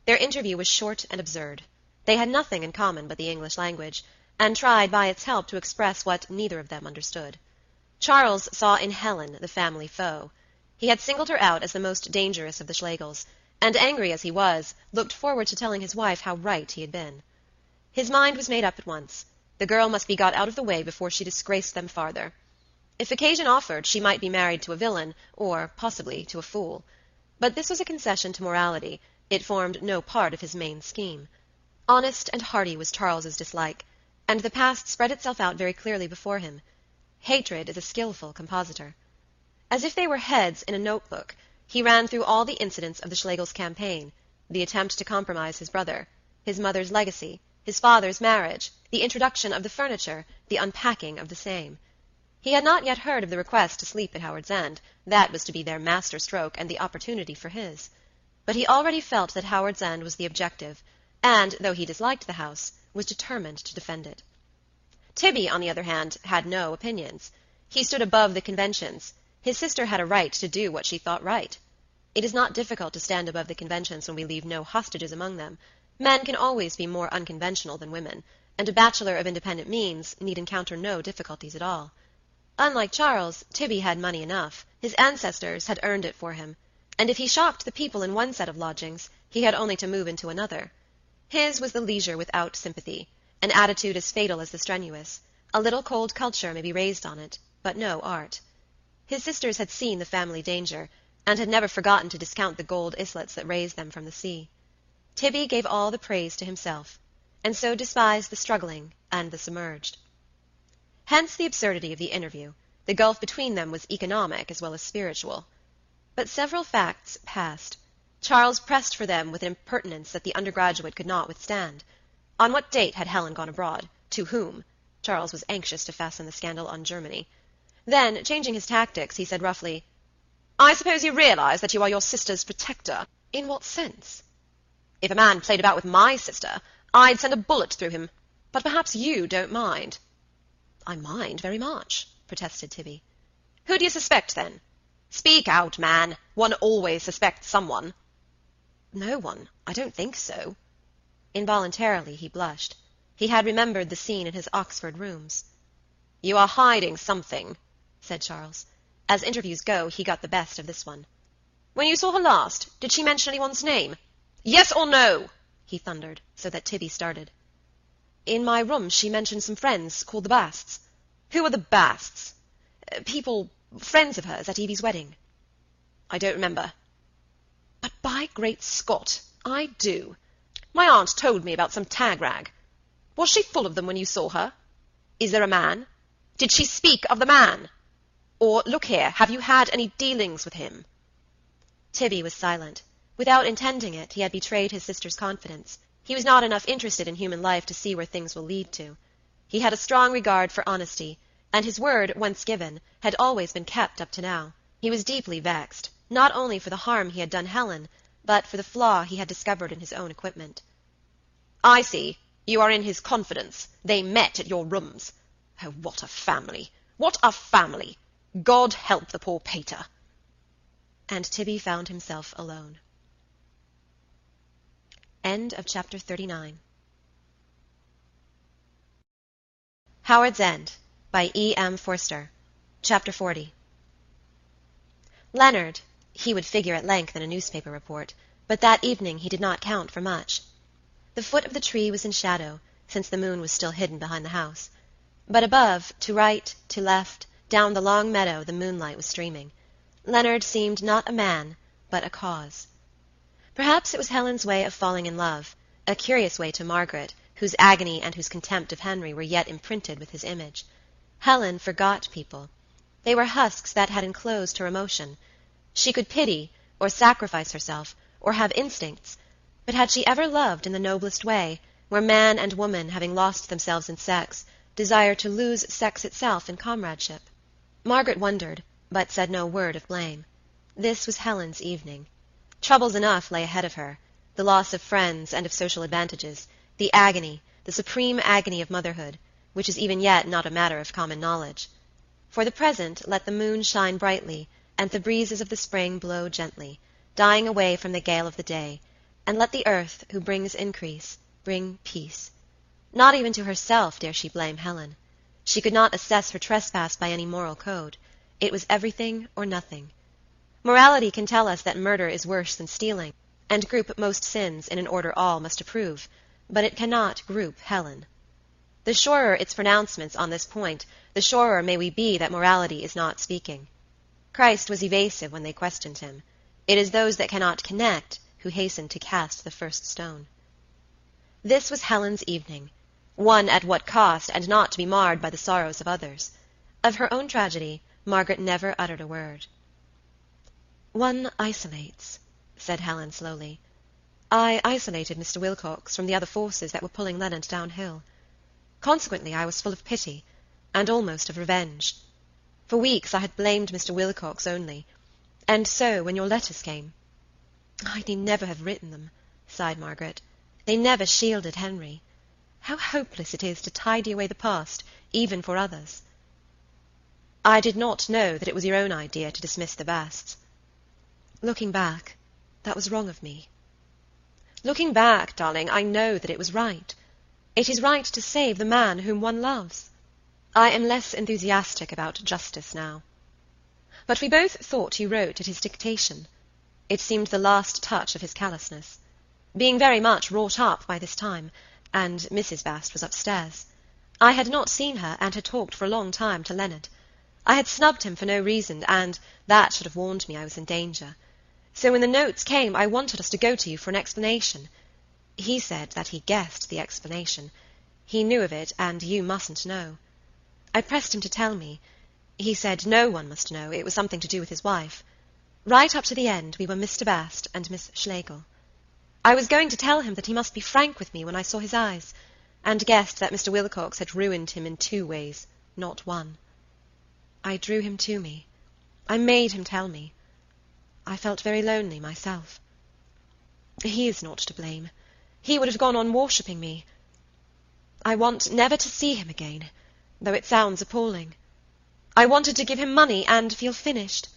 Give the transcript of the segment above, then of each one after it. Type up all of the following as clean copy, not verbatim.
Their interview was short and absurd. They had nothing in common but the English language, and tried by its help to express what neither of them understood. Charles saw in Helen the family foe. He had singled her out as the most dangerous of the Schlegels, and, angry as he was, looked forward to telling his wife how right he had been. His mind was made up at once. The girl must be got out of the way before she disgraced them farther. If occasion offered, she might be married to a villain, or, possibly, to a fool. But this was a concession to morality. It formed no part of his main scheme. Honest and hearty was Charles's dislike, and the past spread itself out very clearly before him. Hatred is a skillful compositor. As if they were heads in a notebook, he ran through all the incidents of the Schlegels' campaign, the attempt to compromise his brother, his mother's legacy, his father's marriage, the introduction of the furniture, the unpacking of the same. He had not yet heard of the request to sleep at Howards End. That was to be their master stroke and the opportunity for his. But he already felt that Howards End was the objective, and, though he disliked the house, was determined to defend it. Tibby, on the other hand, had no opinions. He stood above the conventions. His sister had a right to do what she thought right. It is not difficult to stand above the conventions when we leave no hostages among them. Men can always be more unconventional than women, and a bachelor of independent means need encounter no difficulties at all. Unlike Charles, Tibby had money enough. His ancestors had earned it for him, and if he shocked the people in one set of lodgings, he had only to move into another. His was the leisure without sympathy, an attitude as fatal as the strenuous. A little cold culture may be raised on it, but no art. His sisters had seen the family danger, and had never forgotten to discount the gold islets that raised them from the sea. Tibby gave all the praise to himself, and so despised the struggling and the submerged. Hence the absurdity of the interview. The gulf between them was economic as well as spiritual. But several facts passed. Charles pressed for them with an impertinence that the undergraduate could not withstand. On what date had Helen gone abroad? To whom? Charles was anxious to fasten the scandal on Germany. Then, changing his tactics, he said roughly, "I suppose you realize that you are your sister's protector." "In what sense?" "If a man played about with my sister, I'd send a bullet through him. But perhaps you don't mind." "I mind very much," protested Tibby. "Who do you suspect, then? Speak out, man. One always suspects someone." "No one. I don't think so." Involuntarily he blushed. He had remembered the scene in his Oxford rooms. "You are hiding something," said Charles. As interviews go, he got the best of this one. "When you saw her last, did she mention anyone's name? Yes or no?" he thundered, so that Tibby started. "In my room she mentioned some friends called the Basts." "Who are the Basts?" "Friends of hers at Evie's wedding." "I don't remember." "But by great Scott, I do. My aunt told me about some tag-rag. Was she full of them when you saw her? Is there a man? Did she speak of the man? Or, look here, have you had any dealings with him?" Tibby was silent. Without intending it, he had betrayed his sister's confidence. He was not enough interested in human life to see where things will lead to. He had a strong regard for honesty, and his word, once given, had always been kept up to now. He was deeply vexed, not only for the harm he had done Helen, but for the flaw he had discovered in his own equipment. "I see. You are in his confidence. They met at your rooms. Oh, what a family! What a family! God help the poor pater!" And Tibby found himself alone. End of chapter 39. Howards End, by E.M. Forster. Chapter 40. Leonard, he would figure at length in a newspaper report, but that evening he did not count for much. The foot of the tree was in shadow, since the moon was still hidden behind the house. But above, to right, to left, down the long meadow, the moonlight was streaming. Leonard seemed not a man, but a cause. Perhaps it was Helen's way of falling in love, a curious way to Margaret, whose agony and whose contempt of Henry were yet imprinted with his image. Helen forgot people. They were husks that had enclosed her emotion. She could pity, or sacrifice herself, or have instincts, but had she ever loved in the noblest way, where man and woman, having lost themselves in sex, desire to lose sex itself in comradeship? Margaret wondered, but said no word of blame. This was Helen's evening. Troubles enough lay ahead of her, the loss of friends and of social advantages, the agony, the supreme agony of motherhood, which is even yet not a matter of common knowledge. For the present, let the moon shine brightly, and the breezes of the spring blow gently, dying away from the gale of the day, and let the earth, who brings increase, bring peace. Not even to herself dare she blame Helen. She could not assess her trespass by any moral code. It was everything or nothing. Morality can tell us that murder is worse than stealing, and group most sins in an order all must approve, but it cannot group Helen. The surer its pronouncements on this point, the surer may we be that morality is not speaking. Christ was evasive when they questioned him. It is those that cannot connect who hasten to cast the first stone. This was Helen's evening, one at what cost, and not to be marred by the sorrows of others. Of her own tragedy, Margaret never uttered a word. "One isolates," said Helen slowly. "I isolated Mr. Wilcox from the other forces that were pulling Leonard downhill. Consequently, I was full of pity, and almost of revenge. For weeks I had blamed Mr. Wilcox only, and so when your letters came—" "I need never have written them," sighed Margaret. "They never shielded Henry. How hopeless it is to tidy away the past, even for others." "I did not know that it was your own idea to dismiss the Basts." "Looking back, that was wrong of me." "Looking back, darling, I know that it was right. It is right to save the man whom one loves. I am less enthusiastic about justice now. But we both thought you wrote at his dictation. It seemed the last touch of his callousness. Being very much wrought up by this time, and Mrs. Bast was upstairs. I had not seen her, and had talked for a long time to Leonard. I had snubbed him for no reason, and that should have warned me I was in danger. So when the notes came, I wanted us to go to you for an explanation. He said that he guessed the explanation. He knew of it, and you mustn't know. I pressed him to tell me. He said no one must know, it was something to do with his wife. Right up to the end we were Mr. Bast and Miss Schlegel. I was going to tell him that he must be frank with me when I saw his eyes, and guessed that Mr. Wilcox had ruined him in 2 ways, not 1. I drew him to me. I made him tell me. I felt very lonely myself. He is not to blame. He would have gone on worshipping me. I want never to see him again, though it sounds appalling. I wanted to give him money and feel finished.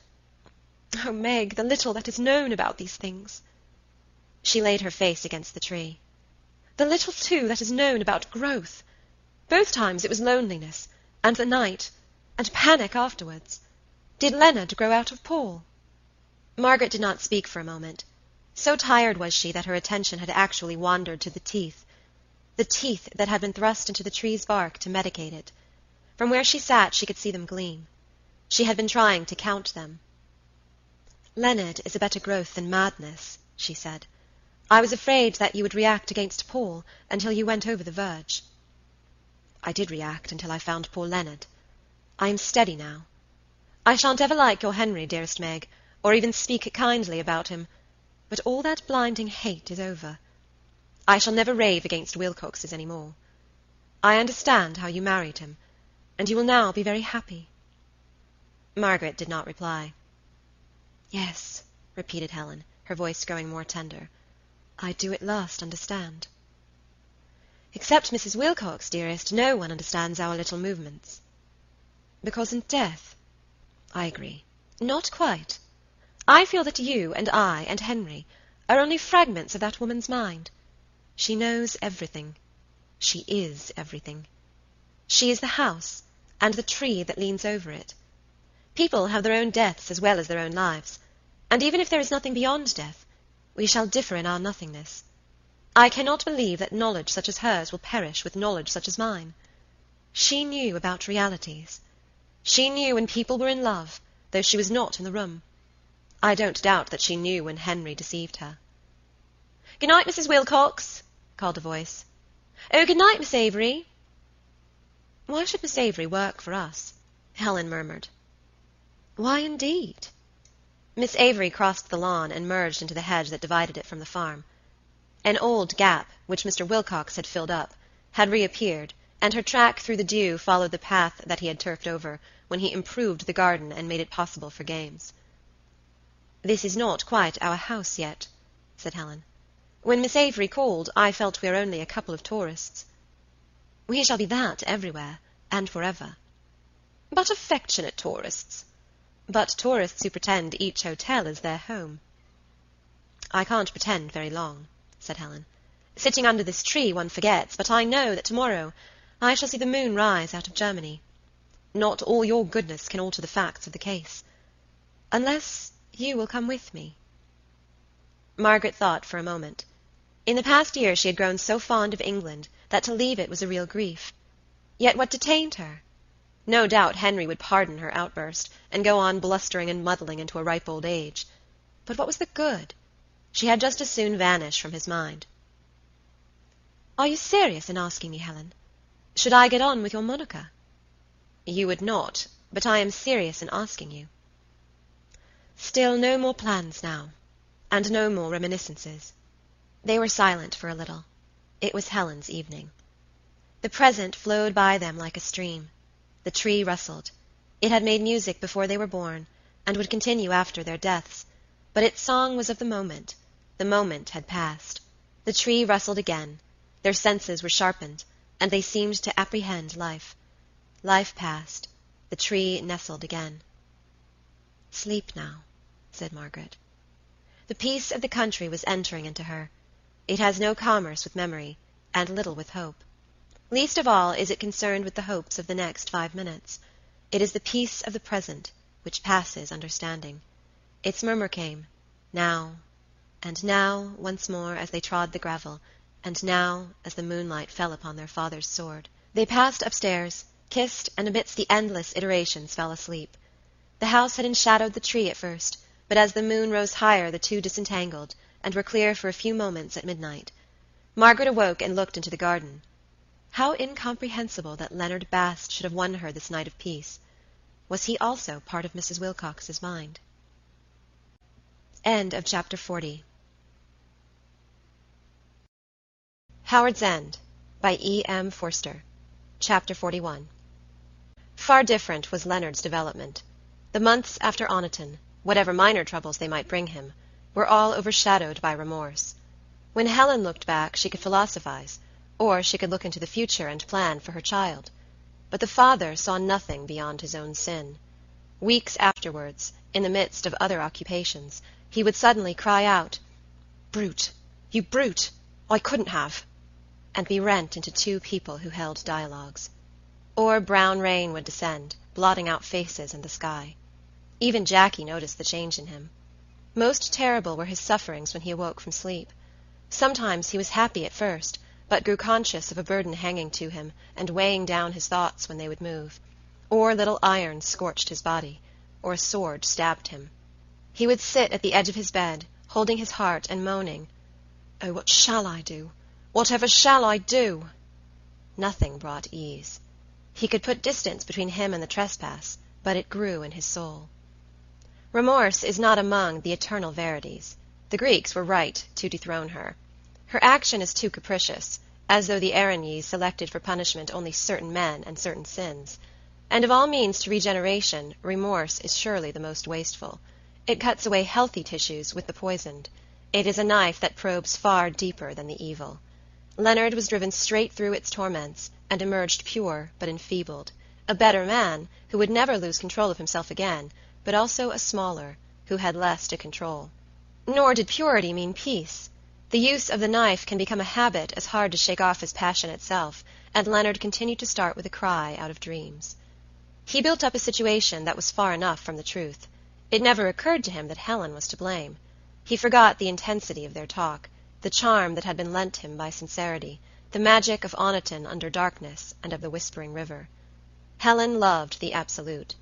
Oh, Meg, the little that is known about these things." She laid her face against the tree. "The little, too, that is known about growth. Both times it was loneliness, and the night, and panic afterwards. Did Leonard grow out of Paul?" Margaret did not speak for a moment. So tired was she that her attention had actually wandered to the teeth that had been thrust into the tree's bark to medicate it. From where she sat she could see them gleam. She had been trying to count them. "Leonard is a better growth than madness," she said. "I was afraid that you would react against Paul until you went over the verge." "I did react until I found poor Leonard. I am steady now. I shan't ever like your Henry, dearest Meg, or even speak kindly about him, but all that blinding hate is over. I shall never rave against Wilcoxes any more. I understand how you married him, and you will now be very happy." Margaret did not reply. "Yes," repeated Helen, her voice growing more tender. "I do at last understand." "Except Mrs. Wilcox, dearest, no one understands our little movements." "Because in death—" "I agree. Not quite. I feel that you and I and Henry are only fragments of that woman's mind. She knows everything. She is everything. She is the house, and the tree that leans over it. People have their own deaths as well as their own lives, and even if there is nothing beyond death, we shall differ in our nothingness. I cannot believe that knowledge such as hers will perish with knowledge such as mine. She knew about realities. She knew when people were in love, though she was not in the room. I don't doubt that she knew when Henry deceived her." "Good night, Mrs. Wilcox," called a voice. "Oh, good night, Miss Avery." "Why should Miss Avery work for us?" Helen murmured. "Why, indeed?" Miss Avery crossed the lawn and merged into the hedge that divided it from the farm. An old gap, which Mr. Wilcox had filled up, had reappeared, and her track through the dew followed the path that he had turfed over when he improved the garden and made it possible for games. "This is not quite our house yet," said Helen. "When Miss Avery called, I felt we are only a couple of tourists." "We shall be that everywhere, and forever." "But affectionate tourists." "But tourists who pretend each hotel is their home." "I can't pretend very long." said Helen. "Sitting under this tree one forgets, but I know that tomorrow I shall see the moon rise out of Germany. Not all your goodness can alter the facts of the case. Unless you will come with me." Margaret thought for a moment. In the past year she had grown so fond of England that to leave it was a real grief. Yet what detained her? No doubt Henry would pardon her outburst, and go on blustering and muddling into a ripe old age. But what was the good? She had just as soon vanish from his mind. "Are you serious in asking me, Helen? Should I get on with your Monica?" "You would not, but I am serious in asking you." "Still no more plans now, and no more reminiscences." They were silent for a little. It was Helen's evening. The present flowed by them like a stream. The tree rustled. It had made music before they were born, and would continue after their deaths, but its song was of the moment. The moment had passed. The tree rustled again. Their senses were sharpened, and they seemed to apprehend life. Life passed. The tree nestled again. "Sleep now," said Margaret. The peace of the country was entering into her. It has no commerce with memory, and little with hope. Least of all is it concerned with the hopes of the next 5 minutes. It is the peace of the present, which passes understanding. Its murmur came, now, and now, once more as they trod the gravel, and now as the moonlight fell upon their father's sword. They passed upstairs, kissed, and amidst the endless iterations fell asleep. The house had enshadowed the tree at first, but as the moon rose higher the two disentangled, and were clear for a few moments at midnight. Margaret awoke and looked into the garden. How incomprehensible that Leonard Bast should have won her this night of peace. Was he also part of Mrs. Wilcox's mind? End of chapter 40. Howards End, by E. M. Forster. Chapter 41. Far different was Leonard's development. The months after Oniton, whatever minor troubles they might bring him, were all overshadowed by remorse. When Helen looked back, she could philosophize, or she could look into the future and plan for her child. But the father saw nothing beyond his own sin. Weeks afterwards, in the midst of other occupations, he would suddenly cry out, "Brute! You brute! I couldn't have!" and be rent into two people who held dialogues. Or brown rain would descend, blotting out faces and the sky. Even Jackie noticed the change in him. Most terrible were his sufferings when he awoke from sleep. Sometimes he was happy at first, but grew conscious of a burden hanging to him and weighing down his thoughts when they would move. Or little irons scorched his body, or a sword stabbed him. He would sit at the edge of his bed, holding his heart and moaning, "Oh, what shall I do? Whatever shall I do?" Nothing brought ease. He could put distance between him and the trespass, but it grew in his soul. Remorse is not among the eternal verities. The Greeks were right to dethrone her. Her action is too capricious, as though the Erinyes selected for punishment only certain men and certain sins. And of all means to regeneration, remorse is surely the most wasteful. It cuts away healthy tissues with the poisoned. It is a knife that probes far deeper than the evil. Leonard was driven straight through its torments, and emerged pure but enfeebled, a better man, who would never lose control of himself again, but also a smaller, who had less to control. Nor did purity mean peace. The use of the knife can become a habit as hard to shake off as passion itself, and Leonard continued to start with a cry out of dreams. He built up a situation that was far enough from the truth. It never occurred to him that Helen was to blame. He forgot the intensity of their talk, the charm that had been lent him by sincerity, the magic of Oniton under darkness and of the whispering river. Helen loved the absolute.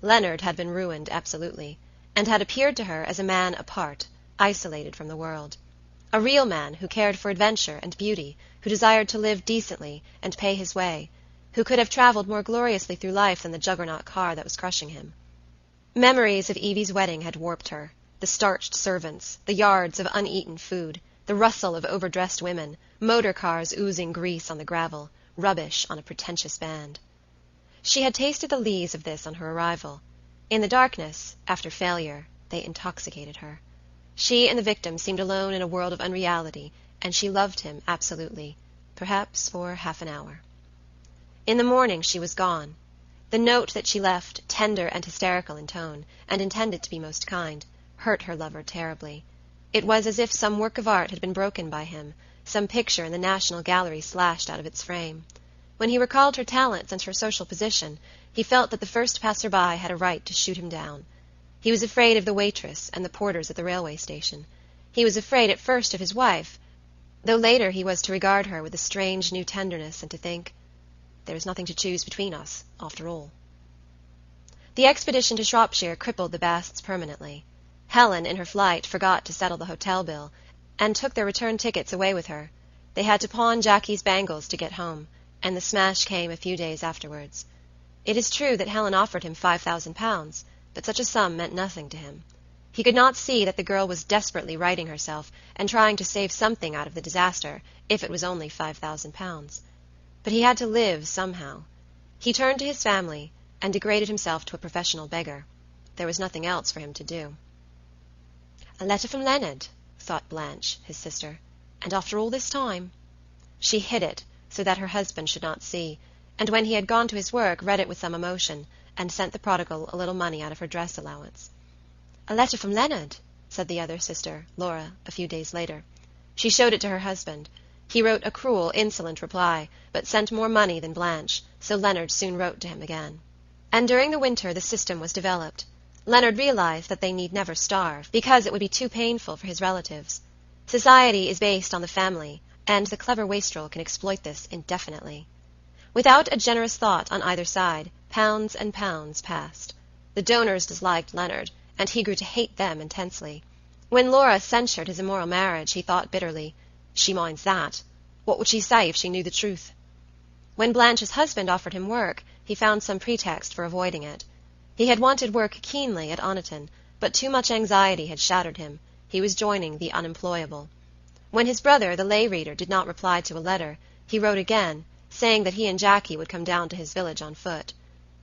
Leonard had been ruined absolutely, and had appeared to her as a man apart, isolated from the world. A real man who cared for adventure and beauty, who desired to live decently and pay his way, who could have traveled more gloriously through life than the juggernaut car that was crushing him. Memories of Evie's wedding had warped her, the starched servants, the yards of uneaten food, the rustle of overdressed women, motor cars oozing grease on the gravel, rubbish on a pretentious band. She had tasted the lees of this on her arrival. In the darkness, after failure, they intoxicated her. She and the victim seemed alone in a world of unreality, and she loved him absolutely, perhaps for half an hour. In the morning she was gone. The note that she left, tender and hysterical in tone, and intended to be most kind, hurt her lover terribly. It was as if some work of art had been broken by him, some picture in the National Gallery slashed out of its frame. When he recalled her talents and her social position, he felt that the first passer-by had a right to shoot him down. He was afraid of the waitress and the porters at the railway station. He was afraid at first of his wife, though later he was to regard her with a strange new tenderness and to think, "There is nothing to choose between us, after all." The expedition to Shropshire crippled the Basts permanently. Helen, in her flight, forgot to settle the hotel bill, and took their return tickets away with her. They had to pawn Jackie's bangles to get home, and the smash came a few days afterwards. It is true that Helen offered him £5,000, but such a sum meant nothing to him. He could not see that the girl was desperately righting herself and trying to save something out of the disaster, if it was only £5,000. But he had to live somehow. He turned to his family and degraded himself to a professional beggar. There was nothing else for him to do. "A letter from Leonard," thought Blanche, his sister, "and after all this time." She hid it, so that her husband should not see, and when he had gone to his work read it with some emotion, and sent the prodigal a little money out of her dress allowance. "A letter from Leonard," said the other sister, Laura, a few days later. She showed it to her husband. He wrote a cruel, insolent reply, but sent more money than Blanche, so Leonard soon wrote to him again. And during the winter the system was developed. Leonard realized that they need never starve, because it would be too painful for his relatives. Society is based on the family, and the clever wastrel can exploit this indefinitely. Without a generous thought on either side, pounds and pounds passed. The donors disliked Leonard, and he grew to hate them intensely. When Laura censured his immoral marriage, he thought bitterly, "She minds that. What would she say if she knew the truth?" When Blanche's husband offered him work, he found some pretext for avoiding it. He had wanted work keenly at Oniton, but too much anxiety had shattered him. He was joining the unemployable. When his brother, the lay reader, did not reply to a letter, he wrote again, saying that he and Jackie would come down to his village on foot.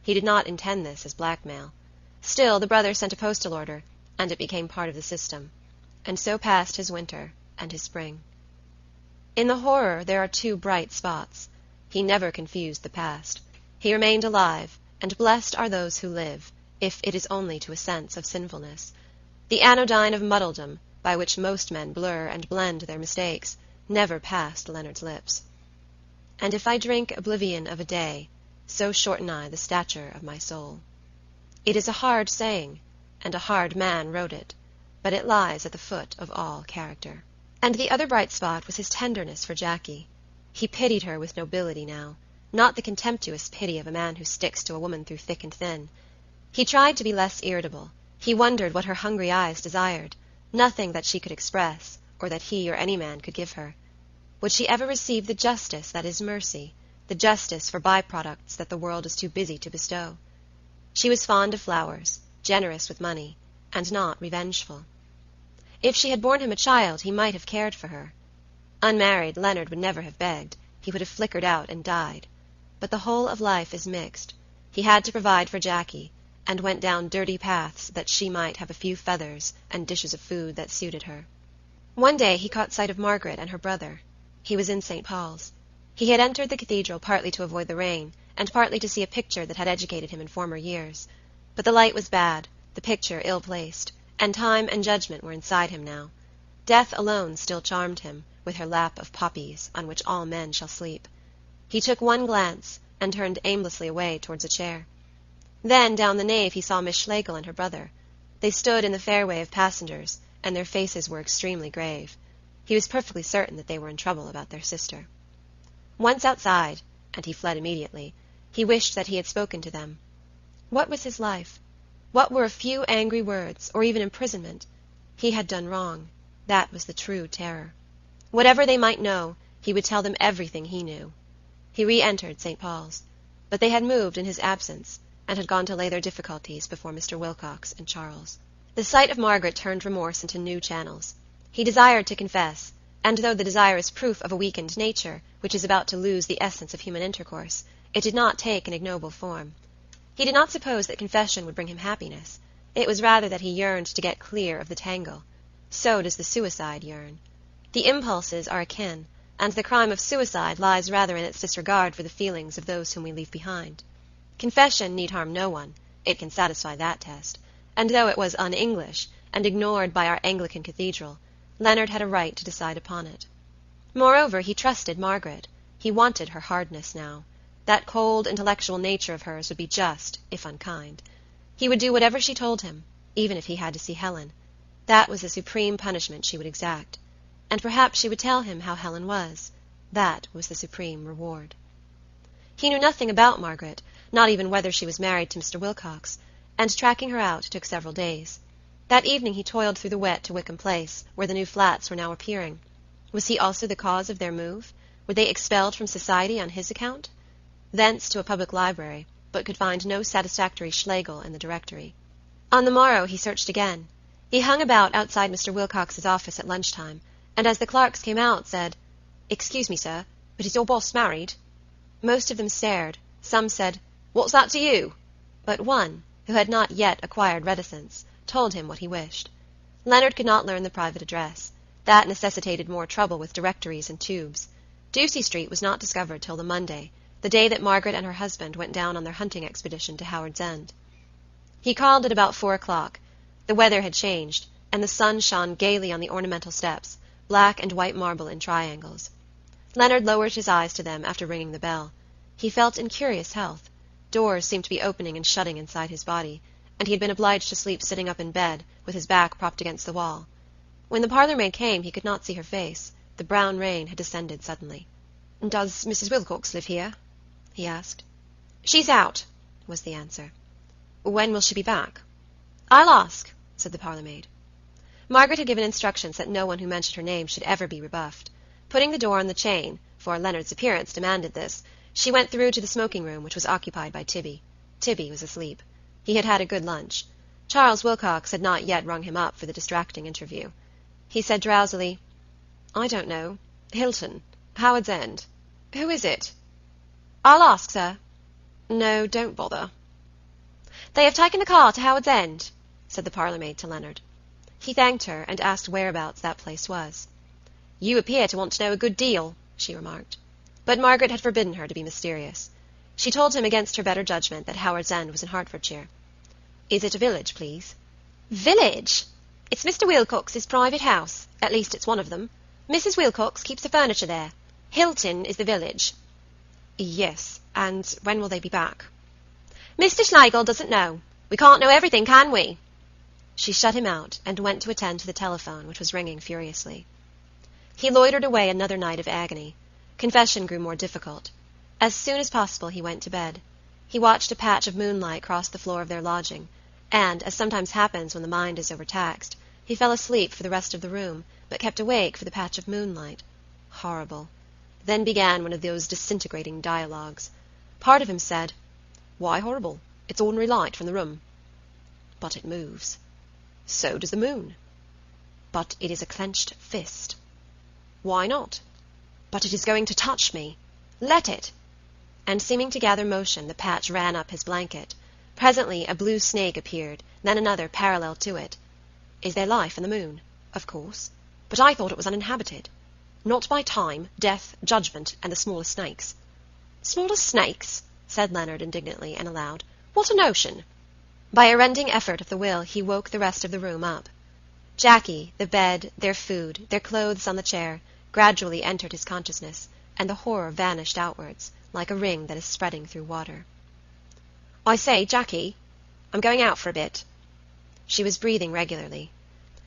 He did not intend this as blackmail. Still, the brother sent a postal order, and it became part of the system. And so passed his winter and his spring. In the horror there are two bright spots. He never confused the past. He remained alive, and blessed are those who live, if it is only to a sense of sinfulness. The anodyne of muddledom, by which most men blur and blend their mistakes, never passed Leonard's lips. And if I drink oblivion of a day, so shorten I the stature of my soul. It is a hard saying, and a hard man wrote it, but it lies at the foot of all character. And the other bright spot was his tenderness for Jackie. He pitied her with nobility now, not the contemptuous pity of a man who sticks to a woman through thick and thin. He tried to be less irritable. He wondered what her hungry eyes desired, nothing that she could express, or that he or any man could give her. Would she ever receive the justice that is mercy, the justice for by-products that the world is too busy to bestow? She was fond of flowers, generous with money, and not revengeful. If she had borne him a child, he might have cared for her. Unmarried, Leonard would never have begged. He would have flickered out and died. But the whole of life is mixed. He had to provide for Jackie, and went down dirty paths that she might have a few feathers and dishes of food that suited her. One day he caught sight of Margaret and her brother. He was in St. Paul's. He had entered the cathedral partly to avoid the rain, and partly to see a picture that had educated him in former years. But the light was bad, the picture ill-placed, and time and judgment were inside him now. Death alone still charmed him, with her lap of poppies, on which all men shall sleep. He took one glance, and turned aimlessly away towards a chair. Then, down the nave, he saw Miss Schlegel and her brother. They stood in the fairway of passengers, and their faces were extremely grave. He was perfectly certain that they were in trouble about their sister. Once outside, and he fled immediately, he wished that he had spoken to them. What was his life? What were a few angry words, or even imprisonment? He had done wrong. That was the true terror. Whatever they might know, he would tell them everything he knew. He re-entered St. Paul's, but they had moved in his absence, and had gone to lay their difficulties before Mr. Wilcox and Charles. The sight of Margaret turned remorse into new channels. He desired to confess, and though the desire is proof of a weakened nature, which is about to lose the essence of human intercourse, it did not take an ignoble form. He did not suppose that confession would bring him happiness. It was rather that he yearned to get clear of the tangle. So does the suicide yearn. The impulses are akin, and the crime of suicide lies rather in its disregard for the feelings of those whom we leave behind. Confession need harm no one. It can satisfy that test. And though it was un-English, and ignored by our Anglican cathedral, Leonard had a right to decide upon it. Moreover, he trusted Margaret. He wanted her hardness now. That cold, intellectual nature of hers would be just, if unkind. He would do whatever she told him, even if he had to see Helen. That was the supreme punishment she would exact. And perhaps she would tell him how Helen was. That was the supreme reward. He knew nothing about Margaret, not even whether she was married to Mr. Wilcox, and tracking her out took several days. That evening he toiled through the wet to Wickham Place, where the new flats were now appearing. Was he also the cause of their move? Were they expelled from society on his account? Thence to a public library, but could find no satisfactory Schlegel in the directory. On the morrow he searched again. He hung about outside Mr. Wilcox's office at lunch-time, and as the clerks came out, said, "Excuse me, sir, but is your boss married?" Most of them stared. Some said, "What's that to you?" But one, who had not yet acquired reticence, told him what he wished. Leonard could not learn the private address. That necessitated more trouble with directories and tubes. Ducie Street was not discovered till the Monday, the day that Margaret and her husband went down on their hunting expedition to Howards End. He called at about 4:00. The weather had changed, and the sun shone gaily on the ornamental steps, black and white marble in triangles. Leonard lowered his eyes to them after ringing the bell. He felt in curious health. Doors seemed to be opening and shutting inside his body, and he had been obliged to sleep sitting up in bed, with his back propped against the wall. When the parlour-maid came, he could not see her face. The brown rain had descended suddenly. "Does Mrs. Wilcox live here?" he asked. "She's out," was the answer. "When will she be back?" "I'll ask," said the parlour-maid. Margaret had given instructions that no one who mentioned her name should ever be rebuffed. Putting the door on the chain, for Leonard's appearance demanded this, she went through to the smoking-room, which was occupied by Tibby. Tibby was asleep. He had had a good lunch. Charles Wilcox had not yet rung him up for the distracting interview. He said drowsily, "I don't know. Hilton. Howards End. Who is it?" "I'll ask, sir." "No, don't bother." "They have taken the car to Howards End," said the parlour-maid to Leonard. He thanked her and asked whereabouts that place was. "You appear to want to know a good deal," she remarked. But Margaret had forbidden her to be mysterious. She told him against her better judgment that Howards End was in Hertfordshire. "Is it a village, please?" "Village? It's Mr. Wilcox's private house. At least it's one of them. Mrs. Wilcox keeps the furniture there. Hilton is the village." "Yes, and when will they be back?" "Mr. Schlegel doesn't know. We can't know everything, can we?" She shut him out, and went to attend to the telephone, which was ringing furiously. He loitered away another night of agony. Confession grew more difficult. As soon as possible he went to bed. He watched a patch of moonlight cross the floor of their lodging, and, as sometimes happens when the mind is overtaxed, he fell asleep for the rest of the room, but kept awake for the patch of moonlight. Horrible. Then began one of those disintegrating dialogues. Part of him said, "Why horrible? It's ordinary light from the room." "But it moves." "So does the moon." "But it is a clenched fist." "Why not?" "But it is going to touch me." "Let it." And seeming to gather motion, the patch ran up his blanket. Presently a blue snake appeared, then another parallel to it. "Is there life in the moon?" "Of course. But I thought it was uninhabited." "Not by time, death, judgment, and the smallest snakes." "Smallest snakes?" said Leonard indignantly and aloud. "What a notion!" By a rending effort of the will he woke the rest of the room up. Jackie, the bed, their food, their clothes on the chair, gradually entered his consciousness, and the horror vanished outwards, like a ring that is spreading through water. "I say, Jackie, I'm going out for a bit." She was breathing regularly.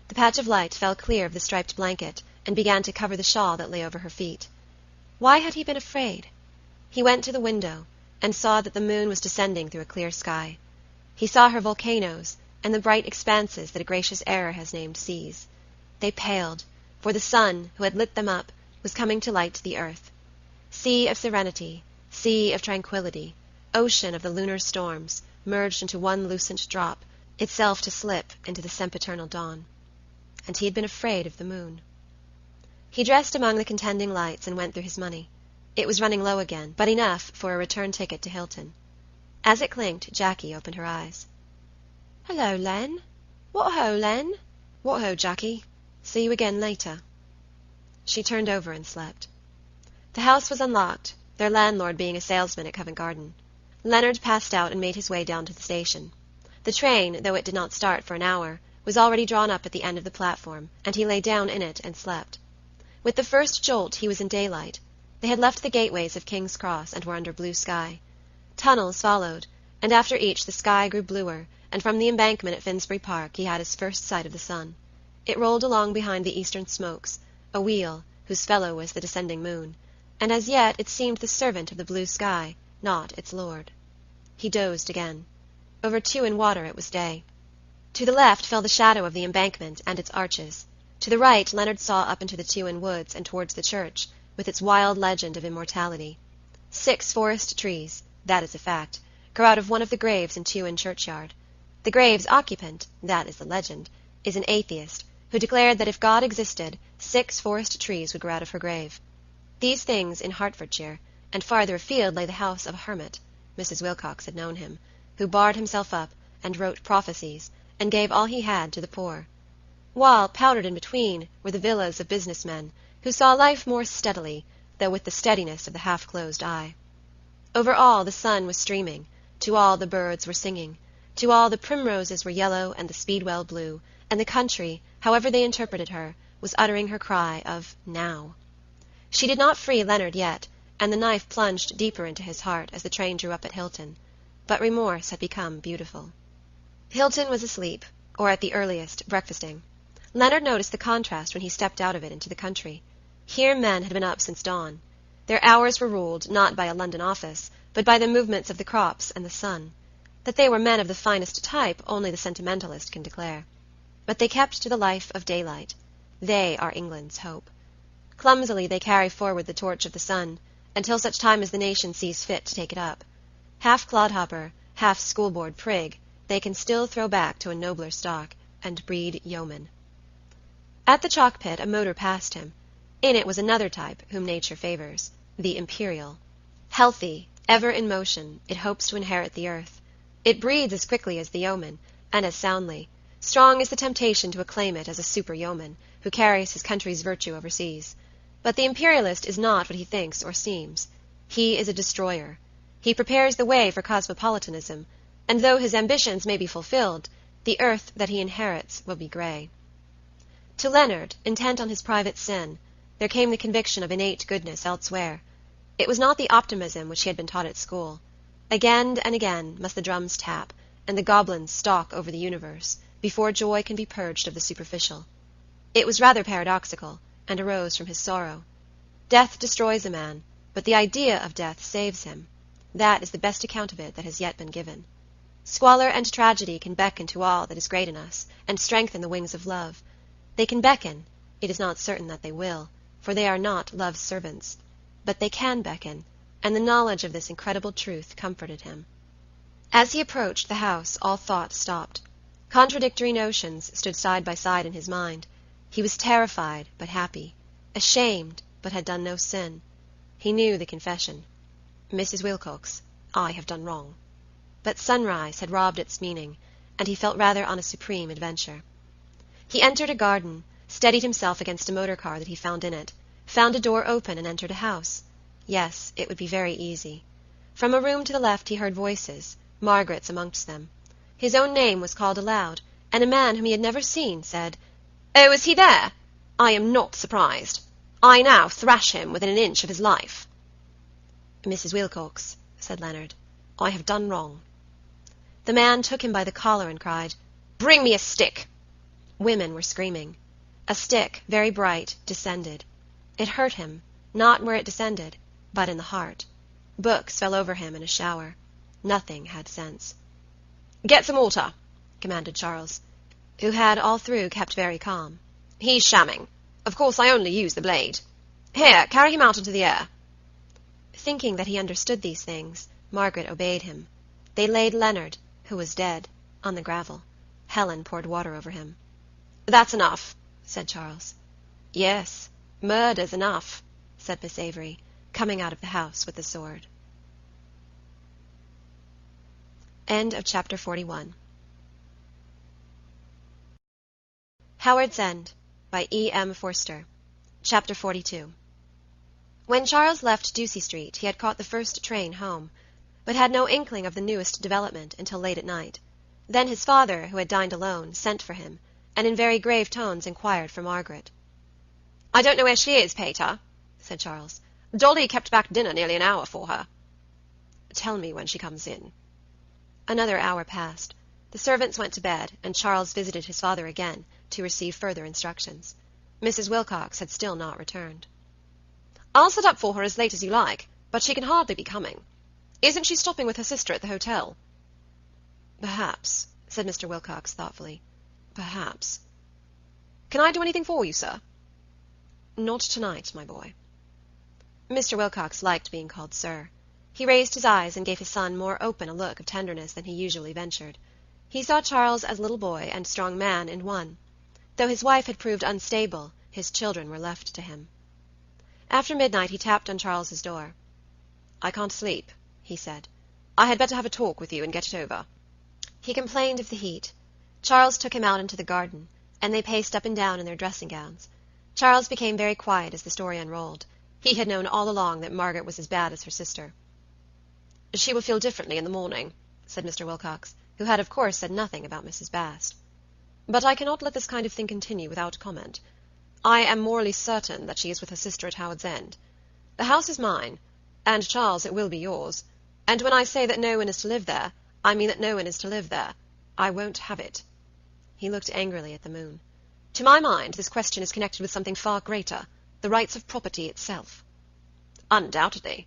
The patch of light fell clear of the striped blanket, and began to cover the shawl that lay over her feet. Why had he been afraid? He went to the window, and saw that the moon was descending through a clear sky. He saw her volcanoes, and the bright expanses that a gracious error has named seas. They paled, for the sun, who had lit them up, was coming to light the earth. Sea of serenity, sea of tranquillity, ocean of the lunar storms, merged into one lucent drop, itself to slip into the sempiternal dawn. And he had been afraid of the moon. He dressed among the contending lights and went through his money. It was running low again, but enough for a return ticket to Hilton. As it clinked, Jackie opened her eyes. "Hello, Len. What ho, Len?" "What ho, Jackie. See you again later." She turned over and slept. The house was unlocked, their landlord being a salesman at Covent Garden. Leonard passed out and made his way down to the station. The train, though it did not start for an hour, was already drawn up at the end of the platform, and he lay down in it and slept. With the first jolt he was in daylight. They had left the gateways of King's Cross and were under blue sky. Tunnels followed, and after each the sky grew bluer, and from the embankment at Finsbury Park he had his first sight of the sun. It rolled along behind the eastern smokes, a wheel, whose fellow was the descending moon, and as yet it seemed the servant of the blue sky, not its lord. He dozed again. Over Tewan Water it was day. To the left fell the shadow of the embankment and its arches. To the right Leonard saw up into the Tewan woods and towards the church, with its wild legend of immortality. 6 forest trees, that is a fact, grow out of one of the graves in Tewan churchyard. The grave's occupant, that is the legend, is an atheist, who declared that if God existed, 6 forest trees would grow out of her grave. These things in Hertfordshire, and farther afield lay the house of a hermit, Mrs. Wilcox had known him, who barred himself up, and wrote prophecies, and gave all he had to the poor. While, powdered in between, were the villas of business men, who saw life more steadily, though with the steadiness of the half-closed eye. Over all the sun was streaming, to all the birds were singing, to all the primroses were yellow and the speedwell blue, and the country, however they interpreted her, was uttering her cry of now. She did not free Leonard yet, and the knife plunged deeper into his heart as the train drew up at Hilton, but remorse had become beautiful. Hilton was asleep, or at the earliest, breakfasting. Leonard noticed the contrast when he stepped out of it into the country. Here men had been up since dawn. Their hours were ruled, not by a London office, but by the movements of the crops and the sun. That they were men of the finest type only the sentimentalist can declare. But they kept to the life of daylight. They are England's hope. Clumsily they carry forward the torch of the sun, until such time as the nation sees fit to take it up. Half clodhopper, half school-board prig, they can still throw back to a nobler stock, and breed yeomen. At the chalk pit a motor passed him. In it was another type whom nature favors, the imperial. Healthy, ever in motion, it hopes to inherit the earth. It breeds as quickly as the yeoman, and as soundly. Strong is the temptation to acclaim it as a super-yeoman, who carries his country's virtue overseas. But the imperialist is not what he thinks or seems. He is a destroyer. He prepares the way for cosmopolitanism, and though his ambitions may be fulfilled, the earth that he inherits will be grey. To Leonard, intent on his private sin, there came the conviction of innate goodness elsewhere. It was not the optimism which he had been taught at school. Again and again must the drums tap, and the goblins stalk over the universe, before joy can be purged of the superficial. It was rather paradoxical, and arose from his sorrow. Death destroys a man, but the idea of death saves him. That is the best account of it that has yet been given. Squalor and tragedy can beckon to all that is great in us, and strengthen the wings of love. They can beckon, it is not certain that they will, for they are not love's servants, but they can beckon, and the knowledge of this incredible truth comforted him. As he approached the house, all thought stopped. Contradictory notions stood side by side in his mind. He was terrified, but happy; ashamed, but had done no sin. He knew the confession. Mrs. Wilcox, I have done wrong. But sunrise had robbed its meaning, and he felt rather on a supreme adventure. He entered a garden, steadied himself against a motor car that he found in it, found a door open and entered a house. Yes, it would be very easy. From a room to the left he heard voices, Margaret's amongst them. His own name was called aloud, and a man whom he had never seen said, "Oh, is he there? I am not surprised. I now thrash him within an inch of his life." "Mrs. Wilcox," said Leonard, "I have done wrong." The man took him by the collar and cried, "Bring me a stick." Women were screaming. A stick, very bright, descended. It hurt him, not where it descended, but in the heart. Books fell over him in a shower. Nothing had sense. "Get some water," commanded Charles, who had all through kept very calm. "He's shamming. Of course I only use the blade. Here, carry him out into the air." Thinking that he understood these things, Margaret obeyed him. They laid Leonard, who was dead, on the gravel. Helen poured water over him. "That's enough," said Charles. "Yes, murder's enough," said Miss Avery, coming out of the house with the sword. End of chapter 41. Howards End, by E.M. Forster. Chapter 42. When Charles left Ducie Street he had caught the first train home, but had no inkling of the newest development until late at night. Then his father, who had dined alone, sent for him, and in very grave tones inquired for Margaret. "I don't know where she is, Pater," said Charles. "Dolly kept back dinner nearly an hour for her." "Tell me when she comes in." Another hour passed. The servants went to bed, and Charles visited his father again, to receive further instructions. Mrs. Wilcox had still not returned. "I'll sit up for her as late as you like, but she can hardly be coming. Isn't she stopping with her sister at the hotel?" "Perhaps," said Mr. Wilcox thoughtfully. "Perhaps." "Can I do anything for you, sir?" "Not tonight, my boy." Mr. Wilcox liked being called sir. He raised his eyes and gave his son more open a look of tenderness than he usually ventured. He saw Charles as little boy and strong man in one. Though his wife had proved unstable, his children were left to him. After midnight he tapped on Charles's door. "I can't sleep," he said. "I had better have a talk with you and get it over." He complained of the heat. Charles took him out into the garden, and they paced up and down in their dressing-gowns. Charles became very quiet as the story unrolled. He had known all along that Margaret was as bad as her sister. "She will feel differently in the morning," said Mr. Wilcox, who had of course said nothing about Mrs. Bast. "But I cannot let this kind of thing continue without comment. I am morally certain that she is with her sister at Howards End. The house is mine, and, Charles, it will be yours, and when I say that no one is to live there, I mean that no one is to live there. I won't have it." He looked angrily at the moon. "To my mind, this question is connected with something far greater, the rights of property itself." "Undoubtedly,"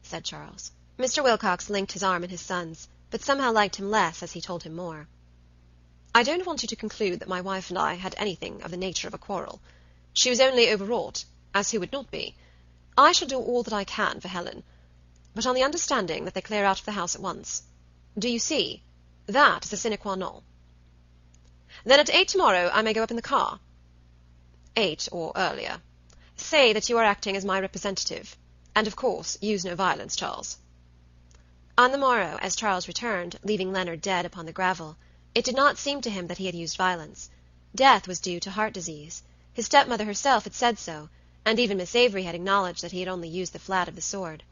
said Charles. Mr. Wilcox linked his arm in his son's, but somehow liked him less as he told him more. "I don't want you to conclude that my wife and I had anything of the nature of a quarrel. She was only overwrought, as who would not be? I shall do all that I can for Helen, but on the understanding that they clear out of the house at once. Do you see? That is a sine qua non." "Then at 8 tomorrow I may go up in the car?" "8 or earlier. Say that you are acting as my representative, and of course use no violence, Charles." On the morrow, as Charles returned, leaving Leonard dead upon the gravel, it did not seem to him that he had used violence. Death was due to heart disease. His stepmother herself had said so, and even Miss Avery had acknowledged that he had only used the flat of the sword.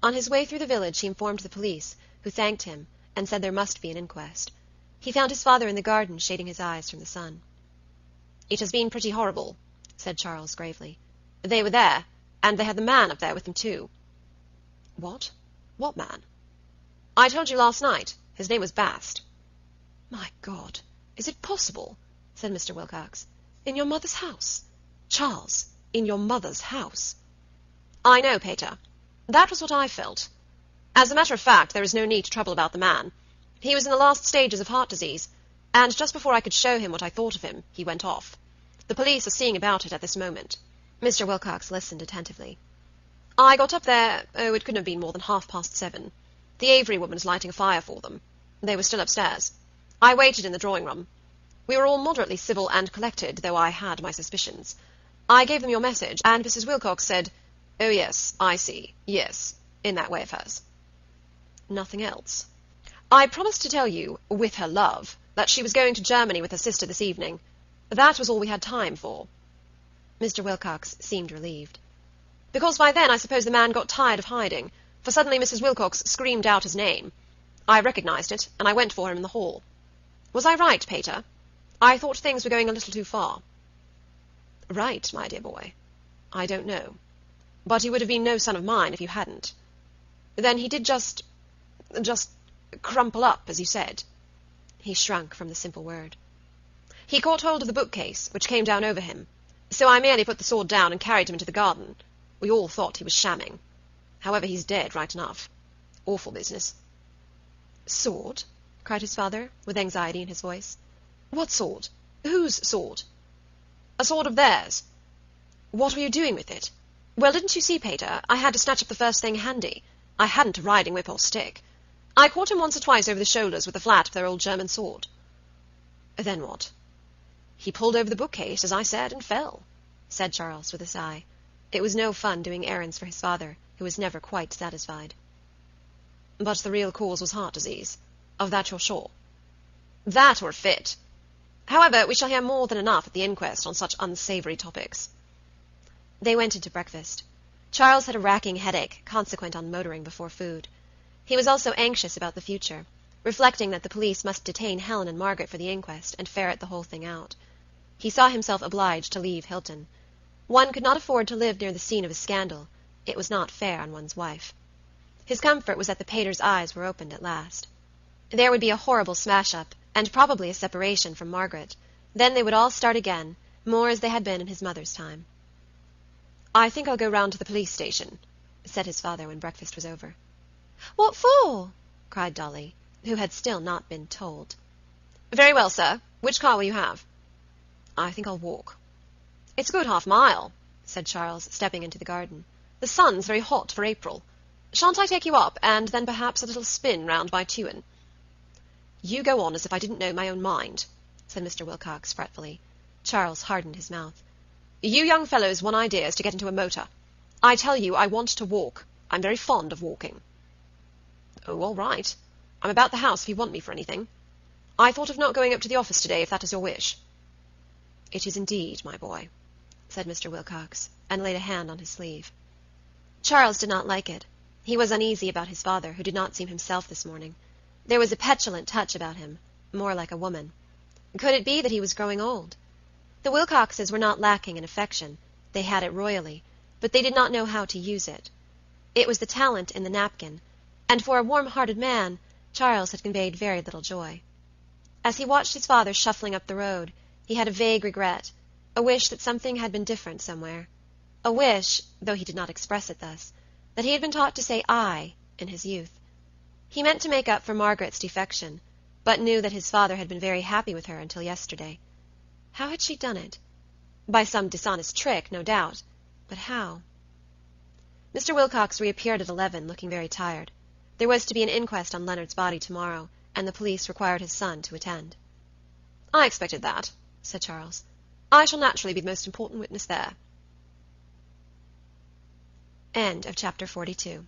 On his way through the village he informed the police, who thanked him, and said there must be an inquest. He found his father in the garden, shading his eyes from the sun. "It has been pretty horrible," said Charles gravely. "They were there, and they had the man up there with them too." "What? What man?" "I told you last night. His name was Bast." "My God, is it possible?" said Mr. Wilcox. "In your mother's house? Charles, in your mother's house?" "I know, Pater. That was what I felt. As a matter of fact, there is no need to trouble about the man. He was in the last stages of heart disease, and just before I could show him what I thought of him, he went off. The police are seeing about it at this moment." Mr. Wilcox listened attentively. "I got up there, it couldn't have been more than 7:30. The Avery woman was lighting a fire for them. They were still upstairs. I waited in the drawing-room. We were all moderately civil and collected, though I had my suspicions. I gave them your message, and Mrs. Wilcox said, 'Oh, yes, I see, yes,' in that way of hers." "Nothing else?" "I promised to tell you, with her love, that she was going to Germany with her sister this evening. That was all we had time for." Mr. Wilcox seemed relieved. "Because by then I suppose the man got tired of hiding, for suddenly Mrs. Wilcox screamed out his name. I recognized it, and I went for him in the hall. Was I right, Pater? I thought things were going a little too far." "Right, my dear boy? I don't know. But you would have been no son of mine if you hadn't. Then he did just crumple up, as you said." He shrunk from the simple word. "He caught hold of the bookcase, which came down over him. So I merely put the sword down and carried him into the garden. We all thought he was shamming. However, he's dead, right enough. Awful business." "Sword?" cried his father, with anxiety in his voice. "What sword? Whose sword?" "A sword of theirs." "What were you doing with it?" "Well, didn't you see, Pater, I had to snatch up the first thing handy. I hadn't a riding whip or stick. I caught him once or twice over the shoulders with the flat of their old German sword." "Then what?" "He pulled over the bookcase, as I said, and fell," said Charles, with a sigh. It was no fun doing errands for his father, who was never quite satisfied. "But the real cause was heart disease. Of that you're sure?" "That or a fit. However, we shall hear more than enough at the inquest on such unsavoury topics." They went into breakfast. Charles had a racking headache, consequent on motoring before food. He was also anxious about the future, reflecting that the police must detain Helen and Margaret for the inquest, and ferret the whole thing out. He saw himself obliged to leave Hilton. One could not afford to live near the scene of a scandal. It was not fair on one's wife. His comfort was that the pater's eyes were opened at last. There would be a horrible smash-up, and probably a separation from Margaret. Then they would all start again, more as they had been in his mother's time. "I think I'll go round to the police station," said his father when breakfast was over. "What for?" cried Dolly, who had still not been told. "Very well, sir. Which car will you have?" "I think I'll walk." "It's a good half-mile," said Charles, stepping into the garden. "The sun's very hot for April. Shan't I take you up, and then perhaps a little spin round by Tuin?" "You go on as if I didn't know my own mind," said Mr. Wilcox fretfully. Charles hardened his mouth. "You young fellows' one idea is to get into a motor. I tell you I want to walk. I'm very fond of walking." "Oh, all right. I'm about the house if you want me for anything. I thought of not going up to the office today, if that is your wish." "It is indeed, my boy," said Mr. Wilcox, and laid a hand on his sleeve. Charles did not like it. He was uneasy about his father, who did not seem himself this morning. There was a petulant touch about him, more like a woman. Could it be that he was growing old? The Wilcoxes were not lacking in affection. They had it royally, but they did not know how to use it. It was the talent in the napkin, and for a warm-hearted man, Charles had conveyed very little joy. As he watched his father shuffling up the road, he had a vague regret, a wish that something had been different somewhere, a wish, though he did not express it thus, that he had been taught to say "I" in his youth. He meant to make up for Margaret's defection, but knew that his father had been very happy with her until yesterday. How had she done it? By some dishonest trick, no doubt, but how? Mr. Wilcox reappeared at 11, looking very tired. There was to be an inquest on Leonard's body tomorrow, and the police required his son to attend. "I expected that," said Charles. "I shall naturally be the most important witness there." End of chapter 42.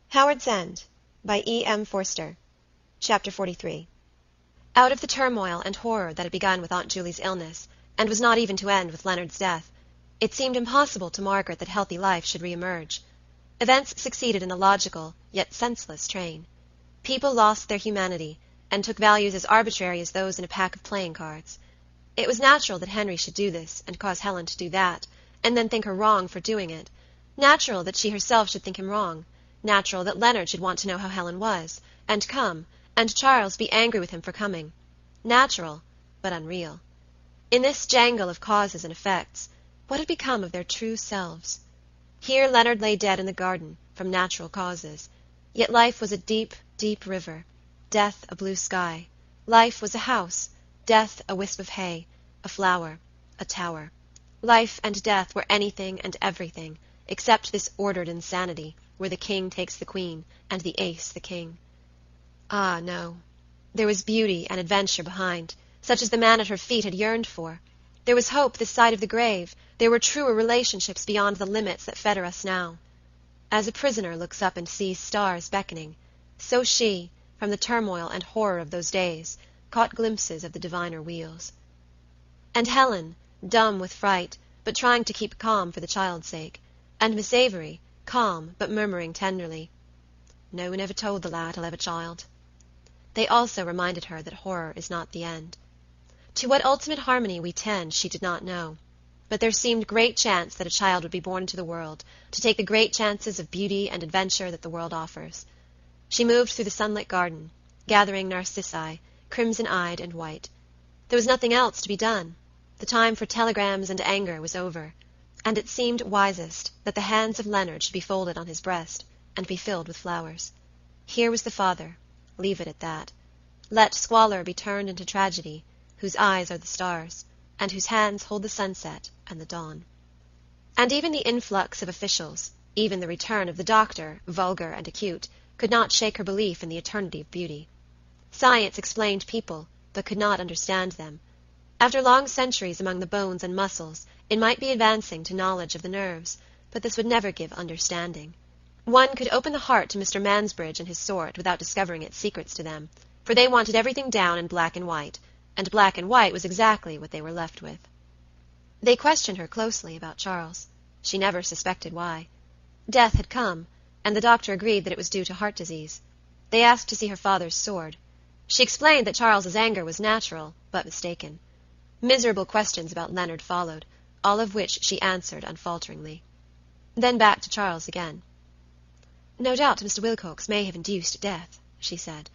Howards End, by E.M. Forster. Chapter 43. Out of the turmoil and horror that had begun with Aunt Julie's illness, and was not even to end with Leonard's death, it seemed impossible to Margaret that healthy life should re-emerge. Events succeeded in a logical, yet senseless train. People lost their humanity, and took values as arbitrary as those in a pack of playing cards. It was natural that Henry should do this, and cause Helen to do that, and then think her wrong for doing it. Natural that she herself should think him wrong. Natural that Leonard should want to know how Helen was, and come, and Charles be angry with him for coming. Natural, but unreal. In this jangle of causes and effects, what had become of their true selves? Here Leonard lay dead in the garden, from natural causes. Yet life was a deep, deep river, death a blue sky. Life was a house, death a wisp of hay, a flower, a tower. Life and death were anything and everything, except this ordered insanity, where the king takes the queen, and the ace the king. Ah, no. There was beauty and adventure behind, such as the man at her feet had yearned for. There was hope this side of the grave. There were truer relationships beyond the limits that fetter us now. As a prisoner looks up and sees stars beckoning, so she, from the turmoil and horror of those days, caught glimpses of the diviner wheels. And Helen, dumb with fright, but trying to keep calm for the child's sake, and Miss Avery, calm, but murmuring tenderly, "No one ever told the lad he'll have a child." They also reminded her that horror is not the end. To what ultimate harmony we tend she did not know, but there seemed great chance that a child would be born into the world, to take the great chances of beauty and adventure that the world offers. She moved through the sunlit garden, gathering narcissi, crimson-eyed and white. There was nothing else to be done. The time for telegrams and anger was over, and it seemed wisest that the hands of Leonard should be folded on his breast, and be filled with flowers. Here was the father. Leave it at that. Let squalor be turned into tragedy, whose eyes are the stars, and whose hands hold the sunset and the dawn. And even the influx of officials, even the return of the doctor, vulgar and acute, could not shake her belief in the eternity of beauty. Science explained people, but could not understand them. After long centuries among the bones and muscles, it might be advancing to knowledge of the nerves, but this would never give understanding. One could open the heart to Mr. Mansbridge and his sort without discovering its secrets to them, for they wanted everything down in black and white, and black and white was exactly what they were left with. They questioned her closely about Charles. She never suspected why. Death had come, and the doctor agreed that it was due to heart disease. They asked to see her father's sword. She explained that Charles's anger was natural, but mistaken. Miserable questions about Leonard followed, all of which she answered unfalteringly. Then back to Charles again. "No doubt Mr. Wilcox may have induced death," she said.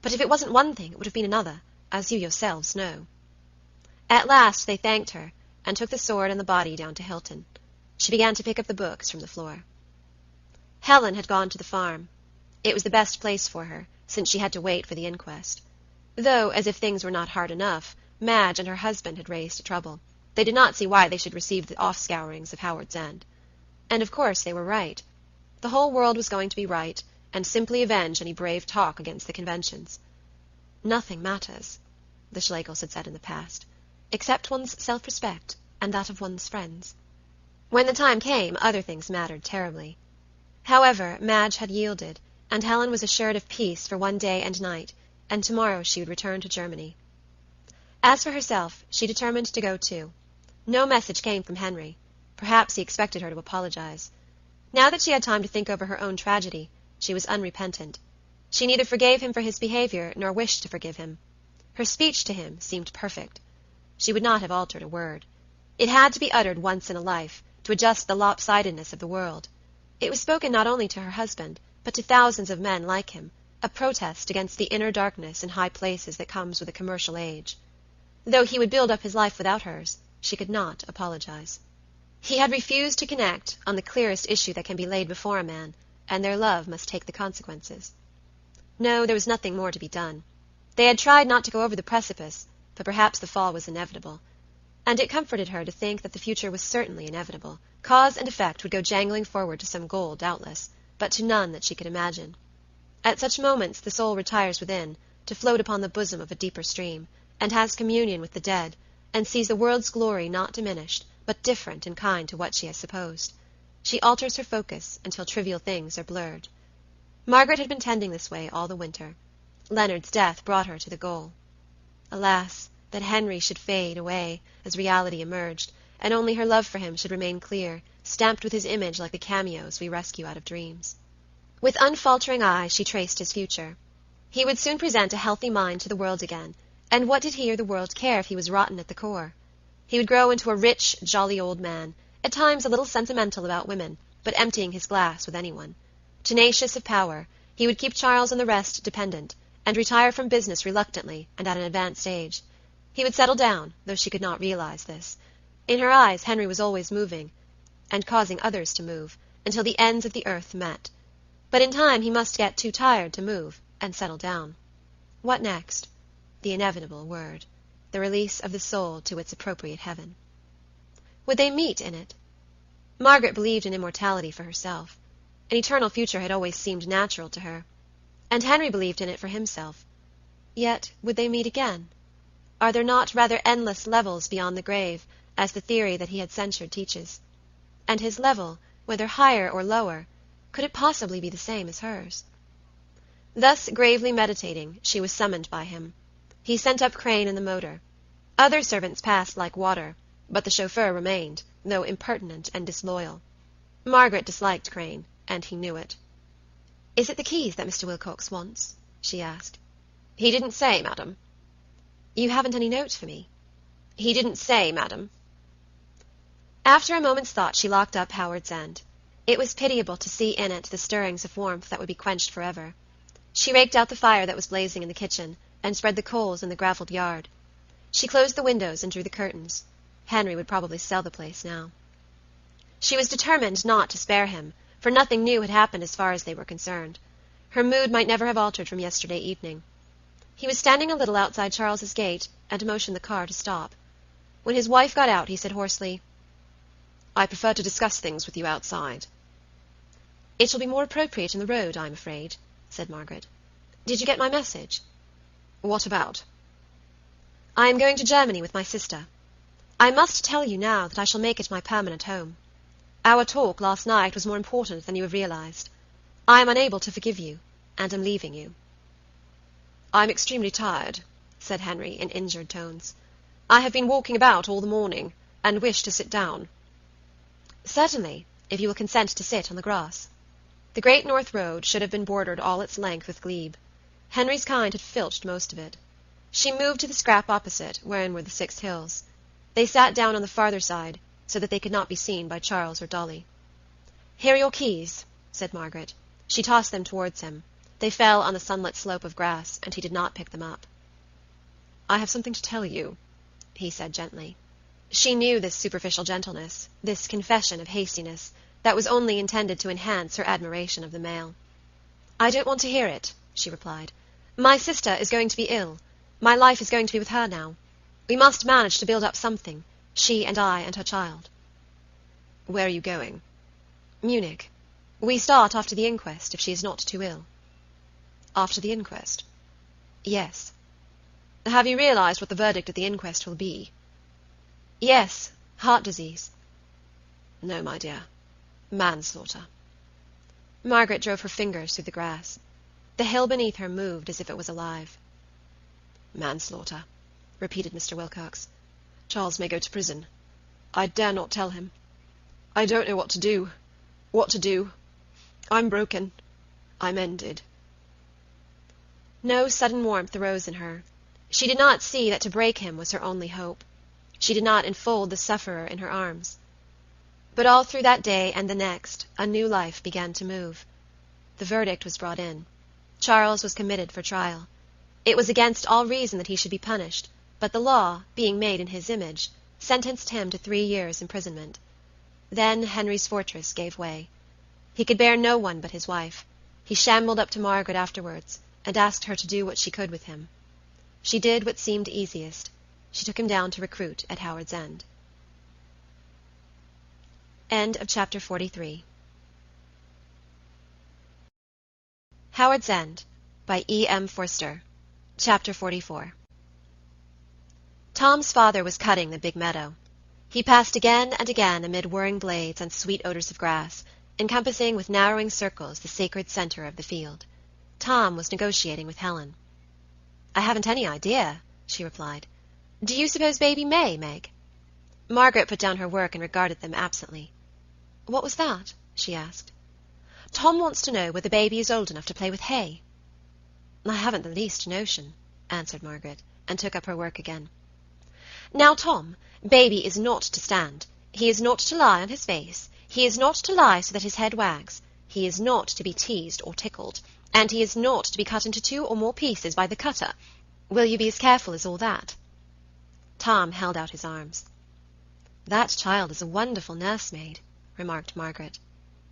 "But if it wasn't one thing, it would have been another, as you yourselves know." At last they thanked her, and took the sword and the body down to Hilton. She began to pick up the books from the floor. Helen had gone to the farm. It was the best place for her, since she had to wait for the inquest. Though, as if things were not hard enough, Madge and her husband had raised trouble. They did not see why they should receive the offscourings of Howards End. And of course they were right. The whole world was going to be right, and simply avenge any brave talk against the conventions. "Nothing matters," the Schlegels had said in the past, "except one's self-respect and that of one's friends." When the time came, other things mattered terribly. However, Madge had yielded, and Helen was assured of peace for one day and night, and tomorrow she would return to Germany. As for herself, she determined to go too. No message came from Henry. Perhaps he expected her to apologize. Now that she had time to think over her own tragedy, she was unrepentant. She neither forgave him for his behavior nor wished to forgive him. Her speech to him seemed perfect. She would not have altered a word. It had to be uttered once in a life, to adjust the lopsidedness of the world. It was spoken not only to her husband, but to thousands of men like him, a protest against the inner darkness in high places that comes with a commercial age. Though he would build up his life without hers, she could not apologize. He had refused to connect on the clearest issue that can be laid before a man, and their love must take the consequences. No, there was nothing more to be done. They had tried not to go over the precipice, but perhaps the fall was inevitable. And it comforted her to think that the future was certainly inevitable. Cause and effect would go jangling forward to some goal, doubtless, but to none that she could imagine. At such moments the soul retires within, to float upon the bosom of a deeper stream, and has communion with the dead, and sees the world's glory not diminished, but different in kind to what she has supposed. She alters her focus until trivial things are blurred. Margaret had been tending this way all the winter. Leonard's death brought her to the goal. Alas, that Henry should fade away as reality emerged, and only her love for him should remain clear, stamped with his image like the cameos we rescue out of dreams. With unfaltering eye she traced his future. He would soon present a healthy mind to the world again, and what did he or the world care if he was rotten at the core? He would grow into a rich, jolly old man, at times a little sentimental about women, but emptying his glass with anyone. Tenacious of power, he would keep Charles and the rest dependent, and retire from business reluctantly and at an advanced age. He would settle down, though she could not realize this. In her eyes Henry was always moving, and causing others to move, until the ends of the earth met. But in time he must get too tired to move, and settle down. What next? The inevitable word. The release of the soul to its appropriate heaven. Would they meet in it? Margaret believed in immortality for herself. An eternal future had always seemed natural to her. And Henry believed in it for himself. Yet would they meet again? Are there not rather endless levels beyond the grave, as the theory that he had censured teaches? And his level, whether higher or lower, could it possibly be the same as hers? Thus gravely meditating, she was summoned by him. He sent up Crane in the motor. Other servants passed like water, but the chauffeur remained, though impertinent and disloyal. Margaret disliked Crane, and he knew it. "Is it the keys that Mr. Wilcox wants?" she asked. "He didn't say, madam." "You haven't any note for me?" "He didn't say, madam." After a moment's thought she locked up Howards End. It was pitiable to see in it the stirrings of warmth that would be quenched forever. She raked out the fire that was blazing in the kitchen, and spread the coals in the gravelled yard. She closed the windows and drew the curtains. Henry would probably sell the place now. She was determined not to spare him, for nothing new had happened as far as they were concerned. Her mood might never have altered from yesterday evening. He was standing a little outside Charles's gate, and motioned the car to stop. When his wife got out, he said hoarsely, "I prefer to discuss things with you outside." "It will be more appropriate in the road, I am afraid," said Margaret. "Did you get my message?" "What about?" "I am going to Germany with my sister. I must tell you now that I shall make it my permanent home. Our talk last night was more important than you have realized. I am unable to forgive you, and am leaving you." "I am extremely tired," said Henry in injured tones. "I have been walking about all the morning, and wish to sit down." "Certainly, if you will consent to sit on the grass." The Great North Road should have been bordered all its length with glebe. Henry's kind had filched most of it. She moved to the scrap opposite, wherein were the 6 hills. They sat down on the farther side, so that they could not be seen by Charles or Dolly. "Here are your keys," said Margaret. She tossed them towards him. They fell on the sunlit slope of grass, and he did not pick them up. "I have something to tell you," he said gently. She knew this superficial gentleness, this confession of hastiness, that was only intended to enhance her admiration of the male. "I don't want to hear it," she replied. "My sister is going to be ill. My life is going to be with her now. We must manage to build up something, she and I and her child." "Where are you going?" "Munich. We start after the inquest, if she is not too ill." "After the inquest?" "Yes." "Have you realized what the verdict at the inquest will be?" "Yes, heart disease." "No, my dear. Manslaughter." Margaret drove her fingers through the grass. The hill beneath her moved as if it was alive. "Manslaughter," repeated Mr. Wilcox. "Charles may go to prison. I dare not tell him. I don't know what to do. What to do. I'm broken. I'm ended." No sudden warmth arose in her. She did not see that to break him was her only hope. She did not enfold the sufferer in her arms. But all through that day and the next, a new life began to move. The verdict was brought in. Charles was committed for trial. It was against all reason that he should be punished, but the law, being made in his image, sentenced him to 3 years' imprisonment. Then Henry's fortress gave way. He could bear no one but his wife. He shambled up to Margaret afterwards, and asked her to do what she could with him. She did what seemed easiest. She took him down to recruit at Howards End. End of chapter 43. Howards End, by E.M. Forster. Chapter 44. Tom's father was cutting the big meadow. He passed again and again amid whirring blades and sweet odors of grass, encompassing with narrowing circles the sacred center of the field. Tom was negotiating with Helen. "I haven't any idea," she replied. "Do you suppose baby may, Meg?" Margaret put down her work and regarded them absently. "What was that?" she asked. "Tom wants to know whether baby is old enough to play with hay." "I haven't the least notion," answered Margaret, and took up her work again. "Now, Tom, baby is not to stand. He is not to lie on his face. He is not to lie so that his head wags. He is not to be teased or tickled. And he is not to be cut into 2 or more pieces by the cutter. Will you be as careful as all that?" Tom held out his arms. "That child is a wonderful nursemaid," remarked Margaret.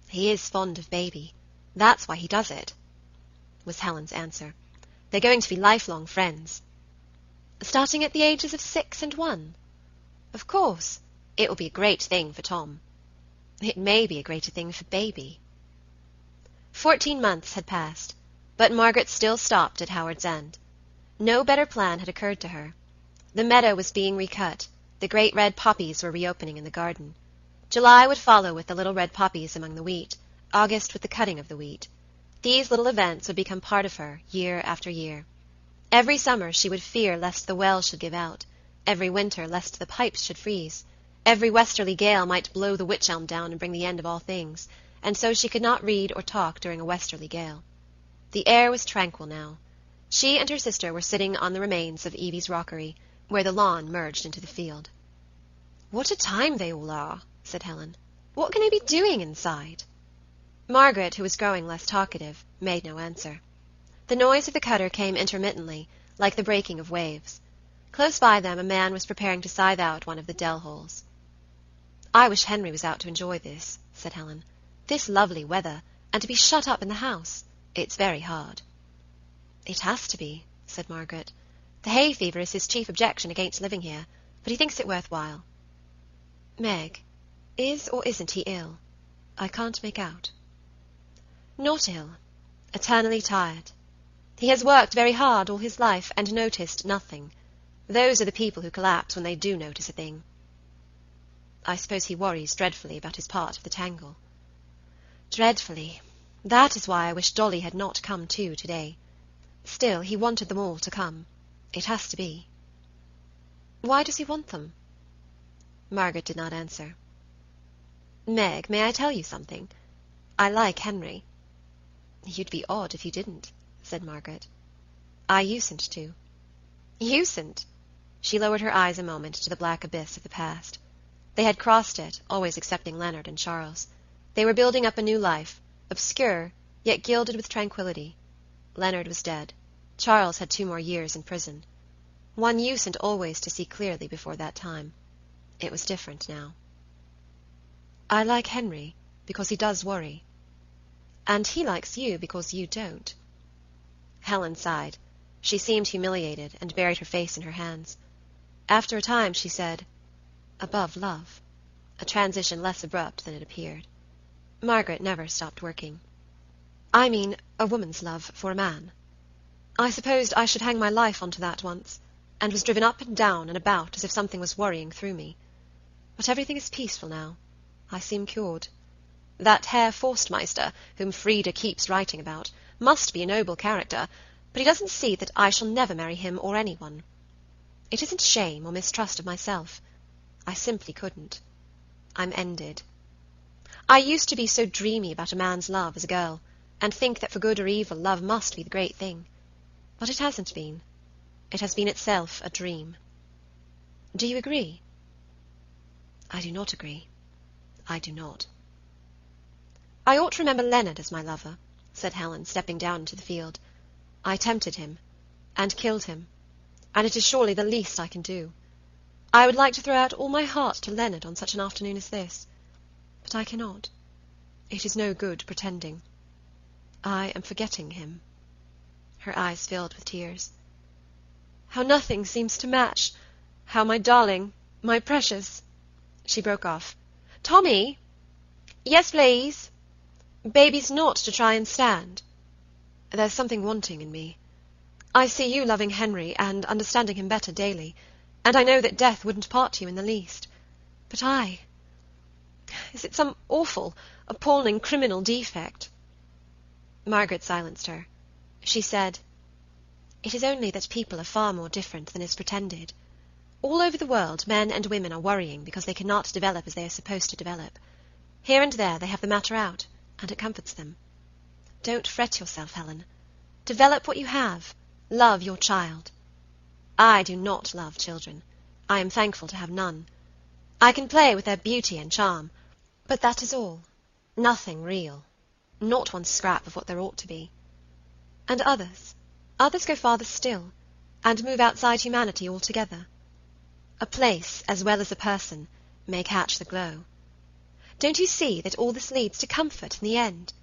"He is fond of baby. That's why he does it," was Helen's answer. "They're going to be lifelong friends." "Starting at the ages of 6 and 1? "Of course. It will be a great thing for Tom." "It may be a greater thing for baby." 14 months had passed, but Margaret still stopped at Howards End. No better plan had occurred to her. The meadow was being recut, the great red poppies were reopening in the garden. July would follow with the little red poppies among the wheat, August with the cutting of the wheat. These little events would become part of her, year after year. Every summer she would fear lest the well should give out, every winter lest the pipes should freeze, every westerly gale might blow the wych-elm down and bring the end of all things, and so she could not read or talk during a westerly gale. The air was tranquil now. She and her sister were sitting on the remains of Evie's rockery, where the lawn merged into the field. "What a time they all are," said Helen. "What can they be doing inside?" Margaret, who was growing less talkative, made no answer. The noise of the cutter came intermittently, like the breaking of waves. Close by them a man was preparing to scythe out one of the dell holes. "I wish Henry was out to enjoy this," said Helen. "This lovely weather, and to be shut up in the house. It's very hard." "It has to be," said Margaret. "The hay fever is his chief objection against living here, but he thinks it worth while. Meg, is or isn't he ill? I can't make out." "Not ill. Eternally tired. He has worked very hard all his life and noticed nothing. Those are the people who collapse when they do notice a thing." "I suppose he worries dreadfully about his part of the tangle." "Dreadfully. That is why I wish Dolly had not come too today. Still, he wanted them all to come. It has to be." "Why does he want them?" Margaret did not answer. "Meg, may I tell you something? I like Henry." "You'd be odd if you didn't," said Margaret. I usedn't to. Usedn't? She lowered her eyes a moment to the black abyss of the past. They had crossed it, always excepting Leonard and Charles. They were building up a new life, obscure, yet gilded with tranquillity. Leonard was dead. Charles had 2 more years in prison. One usedn't always to see clearly before that time. It was different now. I like Henry because he does worry. And he likes you because you don't. Helen sighed. She seemed humiliated and buried her face in her hands. After a time she said, above love, a transition less abrupt than it appeared. Margaret never stopped working. I mean a woman's love for a man. I supposed I should hang my life onto that once, and was driven up and down and about as if something was worrying through me. But everything is peaceful now. I seem cured. That Herr Forstmeister, whom Frida keeps writing about, must be a noble character, but he doesn't see that I shall never marry him or anyone. It isn't shame or mistrust of myself. I simply couldn't. I'm ended. I used to be so dreamy about a man's love as a girl, and think that for good or evil love must be the great thing. But it hasn't been. It has been itself a dream. Do you agree? I do not agree. I do not. I ought to remember Leonard as my lover, said Helen, stepping down into the field. I tempted him, and killed him, and it is surely the least I can do. I would like to throw out all my heart to Leonard on such an afternoon as this, but I cannot. It is no good pretending. I am forgetting him. Her eyes filled with tears. How nothing seems to match! How my darling, my precious— She broke off. Tommy! Yes, please. Baby's not to try and stand. There's something wanting in me. I see you loving Henry and understanding him better daily, and I know that death wouldn't part you in the least. But I— Is it some awful, appalling criminal defect? Margaret silenced her. She said, It is only that people are far more different than is pretended. All over the world, men and women are worrying because they cannot develop as they are supposed to develop. Here and there they have the matter out, and it comforts them. Don't fret yourself, Helen. Develop what you have. Love your child. I do not love children. I am thankful to have none. I can play with their beauty and charm, but that is all. Nothing real. Not one scrap of what there ought to be. And others go farther still, and move outside humanity altogether. A place, as well as a person, may catch the glow. Don't you see that all this leads to comfort in the end?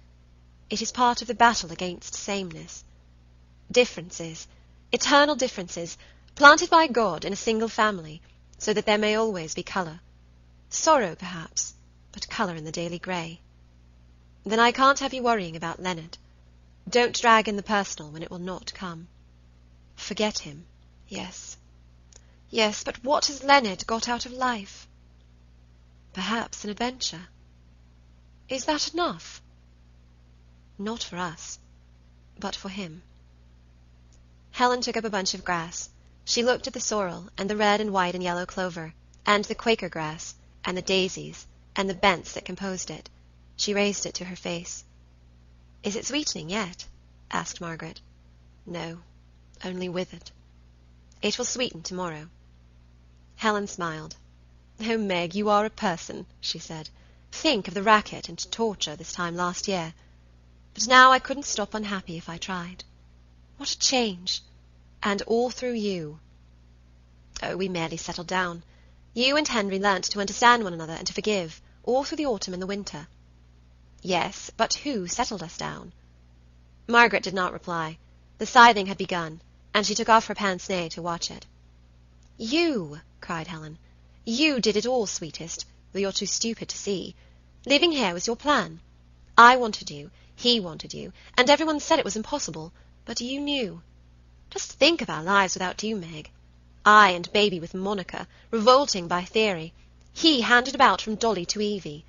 It is part of the battle against sameness. Differences, eternal differences, planted by God in a single family, so that there may always be colour. Sorrow, perhaps, but colour in the daily grey. Then I can't have you worrying about Leonard. Don't drag in the personal when it will not come. Forget him, yes. Yes, but what has Leonard got out of life? Perhaps an adventure. Is that enough? Not for us, but for him. Helen took up a bunch of grass. She looked at the sorrel, and the red and white and yellow clover, and the Quaker grass, and the daisies, and the bents that composed it. She raised it to her face. Is it sweetening yet? Asked Margaret. No, only withered. It will sweeten tomorrow. Helen smiled. Oh, Meg, you are a person, she said. Think of the racket and torture this time last year. But now I couldn't stop unhappy if I tried. What a change! And all through you. Oh, we merely settled down. You and Henry learnt to understand one another and to forgive, all through the autumn and the winter. Yes, but who settled us down? Margaret did not reply. The scything had begun, and she took off her pince-nez to watch it. You, cried Helen. You did it all, sweetest, though you're too stupid to see. Living here was your plan. I wanted you, he wanted you, and everyone said it was impossible, but you knew. Just think of our lives without you, Meg. I and baby with Monica, revolting by theory. He handed about from Dolly to Evie.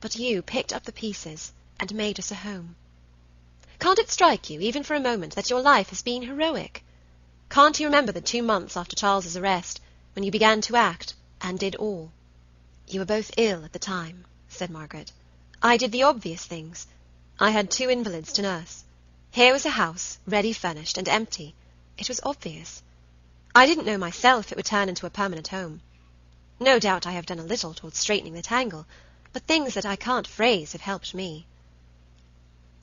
But you picked up the pieces and made us a home. Can't it strike you, even for a moment, that your life has been heroic? Can't you remember the 2 months after Charles's arrest, when you began to act, and did all? You were both ill at the time, said Margaret. I did the obvious things. I had 2 invalids to nurse. Here was a house, ready furnished and empty. It was obvious. I didn't know myself it would turn into a permanent home. No doubt I have done a little towards straightening the tangle, but things that I can't phrase have helped me."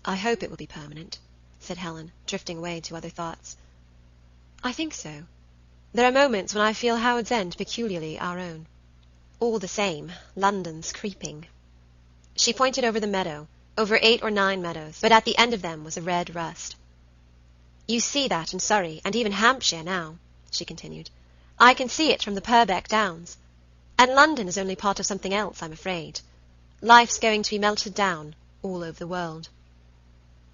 "I hope it will be permanent," said Helen, drifting away to other thoughts. "I think so. There are moments when I feel Howards End peculiarly our own. All the same, London's creeping." She pointed over the meadow, over 8 or 9 meadows, but at the end of them was a red rust. "You see that in Surrey, and even Hampshire now," she continued. "I can see it from the Purbeck Downs. And London is only part of something else, I'm afraid. Life's going to be melted down all over the world."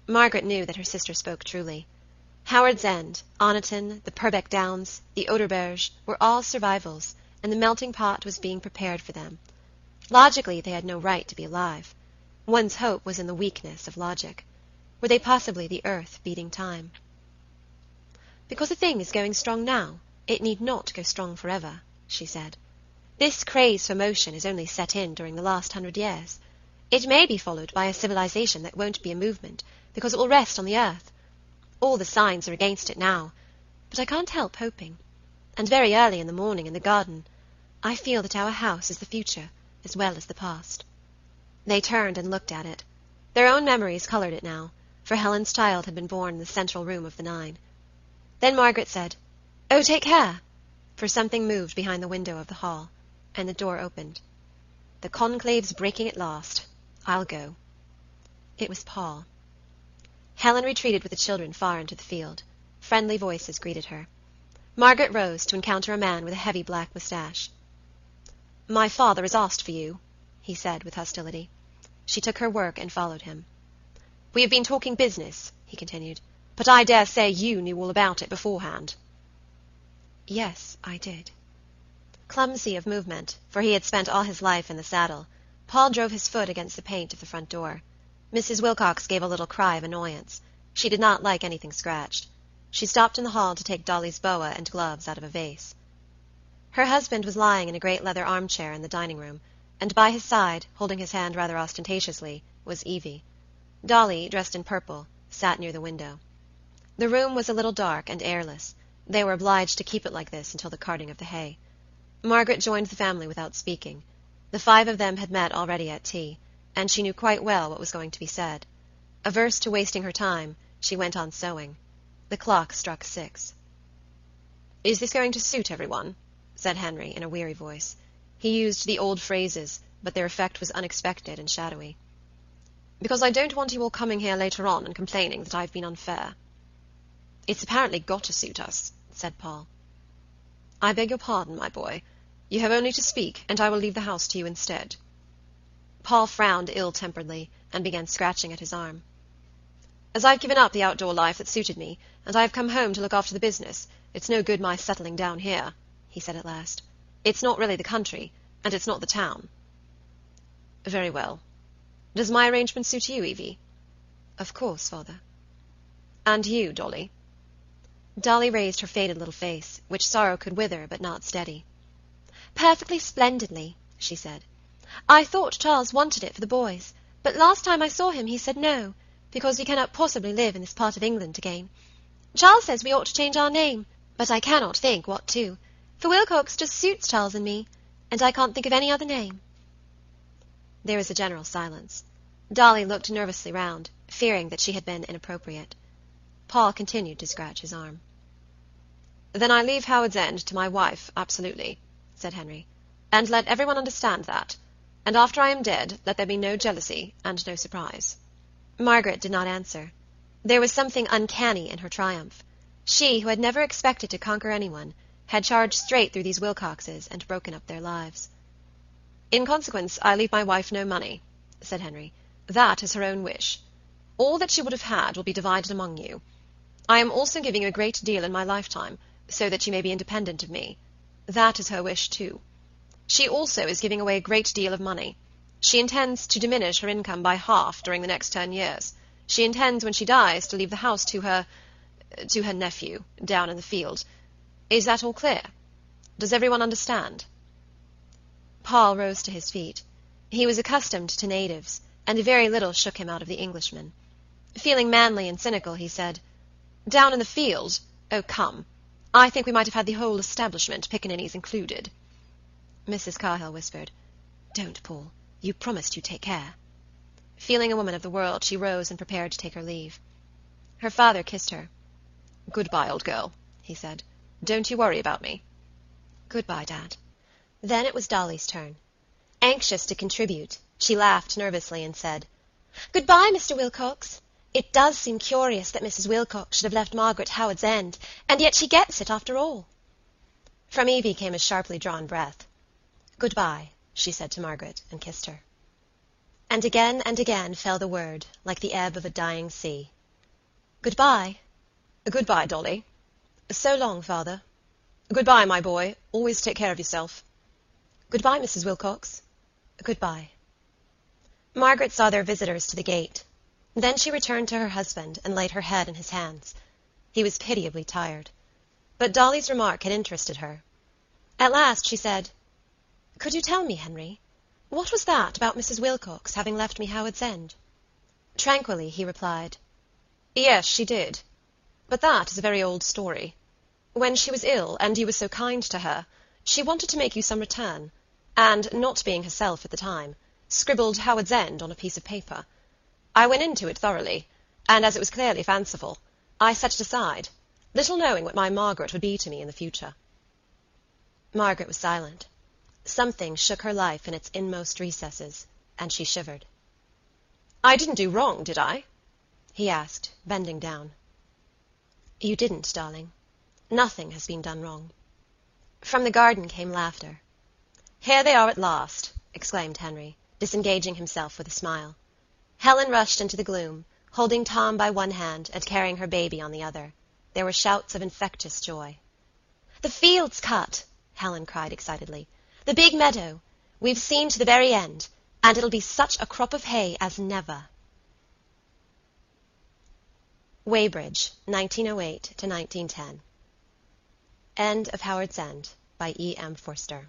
Margaret knew that her sister spoke truly. Howards End, Oniton, the Purbeck Downs, the Oderberge were all survivals, and the melting pot was being prepared for them. Logically, they had no right to be alive. One's hope was in the weakness of logic. Were they possibly the earth beating time? "Because a thing is going strong now, it need not go strong forever," she said. "This craze for motion is only set in during the last 100 years. It may be followed by a civilization that won't be a movement, because it will rest on the earth. All the signs are against it now, but I can't help hoping. And very early in the morning in the garden, I feel that our house is the future as well as the past." They turned and looked at it. Their own memories colored it now, for Helen's child had been born in the central room of the 9. Then Margaret said, "Oh, take care," for something moved behind the window of the hall, and the door opened. "The conclave's breaking at last. I'll go." It was Paul. Helen retreated with the children far into the field. Friendly voices greeted her. Margaret rose to encounter a man with a heavy black moustache. "My father has asked for you," he said with hostility. She took her work and followed him. "We have been talking business," he continued, "but I dare say you knew all about it beforehand." "Yes, I did." Clumsy of movement, for he had spent all his life in the saddle, Paul drove his foot against the paint of the front door. Mrs. Wilcox gave a little cry of annoyance. She did not like anything scratched. She stopped in the hall to take Dolly's boa and gloves out of a vase. Her husband was lying in a great leather armchair in the dining-room, and by his side, holding his hand rather ostentatiously, was Evie. Dolly, dressed in purple, sat near the window. The room was a little dark and airless. They were obliged to keep it like this until the carting of the hay. Margaret joined the family without speaking. The 5 of them had met already at tea, and she knew quite well what was going to be said. Averse to wasting her time, she went on sewing. The clock struck 6. "Is this going to suit everyone?" said Henry in a weary voice. He used the old phrases, but their effect was unexpected and shadowy. "Because I don't want you all coming here later on and complaining that I've been unfair." "It's apparently got to suit us," said Paul. "I beg your pardon, my boy. You have only to speak, and I will leave the house to you instead." Paul frowned ill-temperedly, and began scratching at his arm. "As I've given up the outdoor life that suited me, and I have come home to look after the business, it's no good my settling down here," he said at last. "It's not really the country, and it's not the town." "Very well. Does my arrangement suit you, Evie?" "Of course, father." "And you, Dolly?" Dolly raised her faded little face, which sorrow could wither but not steady. "Perfectly splendidly," she said. "I thought Charles wanted it for the boys, but last time I saw him he said no, because we cannot possibly live in this part of England again. Charles says we ought to change our name, but I cannot think what to, for Wilcox just suits Charles and me, and I can't think of any other name." There was a general silence. Dolly looked nervously round, fearing that she had been inappropriate. Paul continued to scratch his arm. "Then I leave Howards End to my wife, absolutely," said Henry, "and let everyone understand that. And after I am dead, let there be no jealousy and no surprise." Margaret did not answer. There was something uncanny in her triumph. She, who had never expected to conquer anyone, had charged straight through these Wilcoxes and broken up their lives. "In consequence, I leave my wife no money," said Henry. "That is her own wish. All that she would have had will be divided among you. I am also giving you a great deal in my lifetime, so that she may be independent of me. That is her wish, too. She also is giving away a great deal of money. She intends to diminish her income by half during the next 10 years. She intends, when she dies, to leave the house to her nephew, down in the field. Is that all clear? Does everyone understand?" Paul rose to his feet. He was accustomed to natives, and very little shook him out of the Englishman. Feeling manly and cynical, he said, "Down in the field? Oh, come. I think we might have had the whole establishment, pickaninnies included. Mrs. Cahill whispered, Don't, Paul. You promised you'd take care. Feeling a woman of the world, she rose and prepared to take her leave. Her father kissed her. Goodbye, old girl, he said. Don't you worry about me. Goodbye, Dad. Then it was Dolly's turn. Anxious to contribute, she laughed nervously and said, Goodbye, Mr. Wilcox. It does seem curious that Mrs. Wilcox should have left Margaret Howards End, and yet she gets it after all. From Evie came a sharply drawn breath. Goodbye, she said to Margaret, and kissed her. And again fell the word, like the ebb of a dying sea. Goodbye. Goodbye, Dolly. So long, Father. Goodbye, my boy. Always take care of yourself. Goodbye, Mrs. Wilcox. Goodbye. Margaret saw their visitors to the gate. Then she returned to her husband and laid her head in his hands. He was pitiably tired. But Dolly's remark had interested her. At last she said, Could you tell me, Henry, what was that about Mrs. Wilcox having left me Howards End? Tranquilly he replied, Yes, she did. But that is a very old story. When she was ill, and you were so kind to her, she wanted to make you some return, and, not being herself at the time, scribbled Howards End on a piece of paper. I went into it thoroughly, and as it was clearly fanciful, I set it aside, little knowing what my Margaret would be to me in the future. Margaret was silent. Something shook her life in its inmost recesses, and she shivered. I didn't do wrong, did I? He asked, bending down. You didn't, darling. Nothing has been done wrong. From the garden came laughter. Here they are at last, exclaimed Henry, disengaging himself with a smile. Helen rushed into the gloom, holding Tom by one hand and carrying her baby on the other. There were shouts of infectious joy. The field's cut, Helen cried excitedly. The big meadow. We've seen to the very end, and it'll be such a crop of hay as never. Weybridge, 1908 to 1910. End of Howards End by E. M. Forster.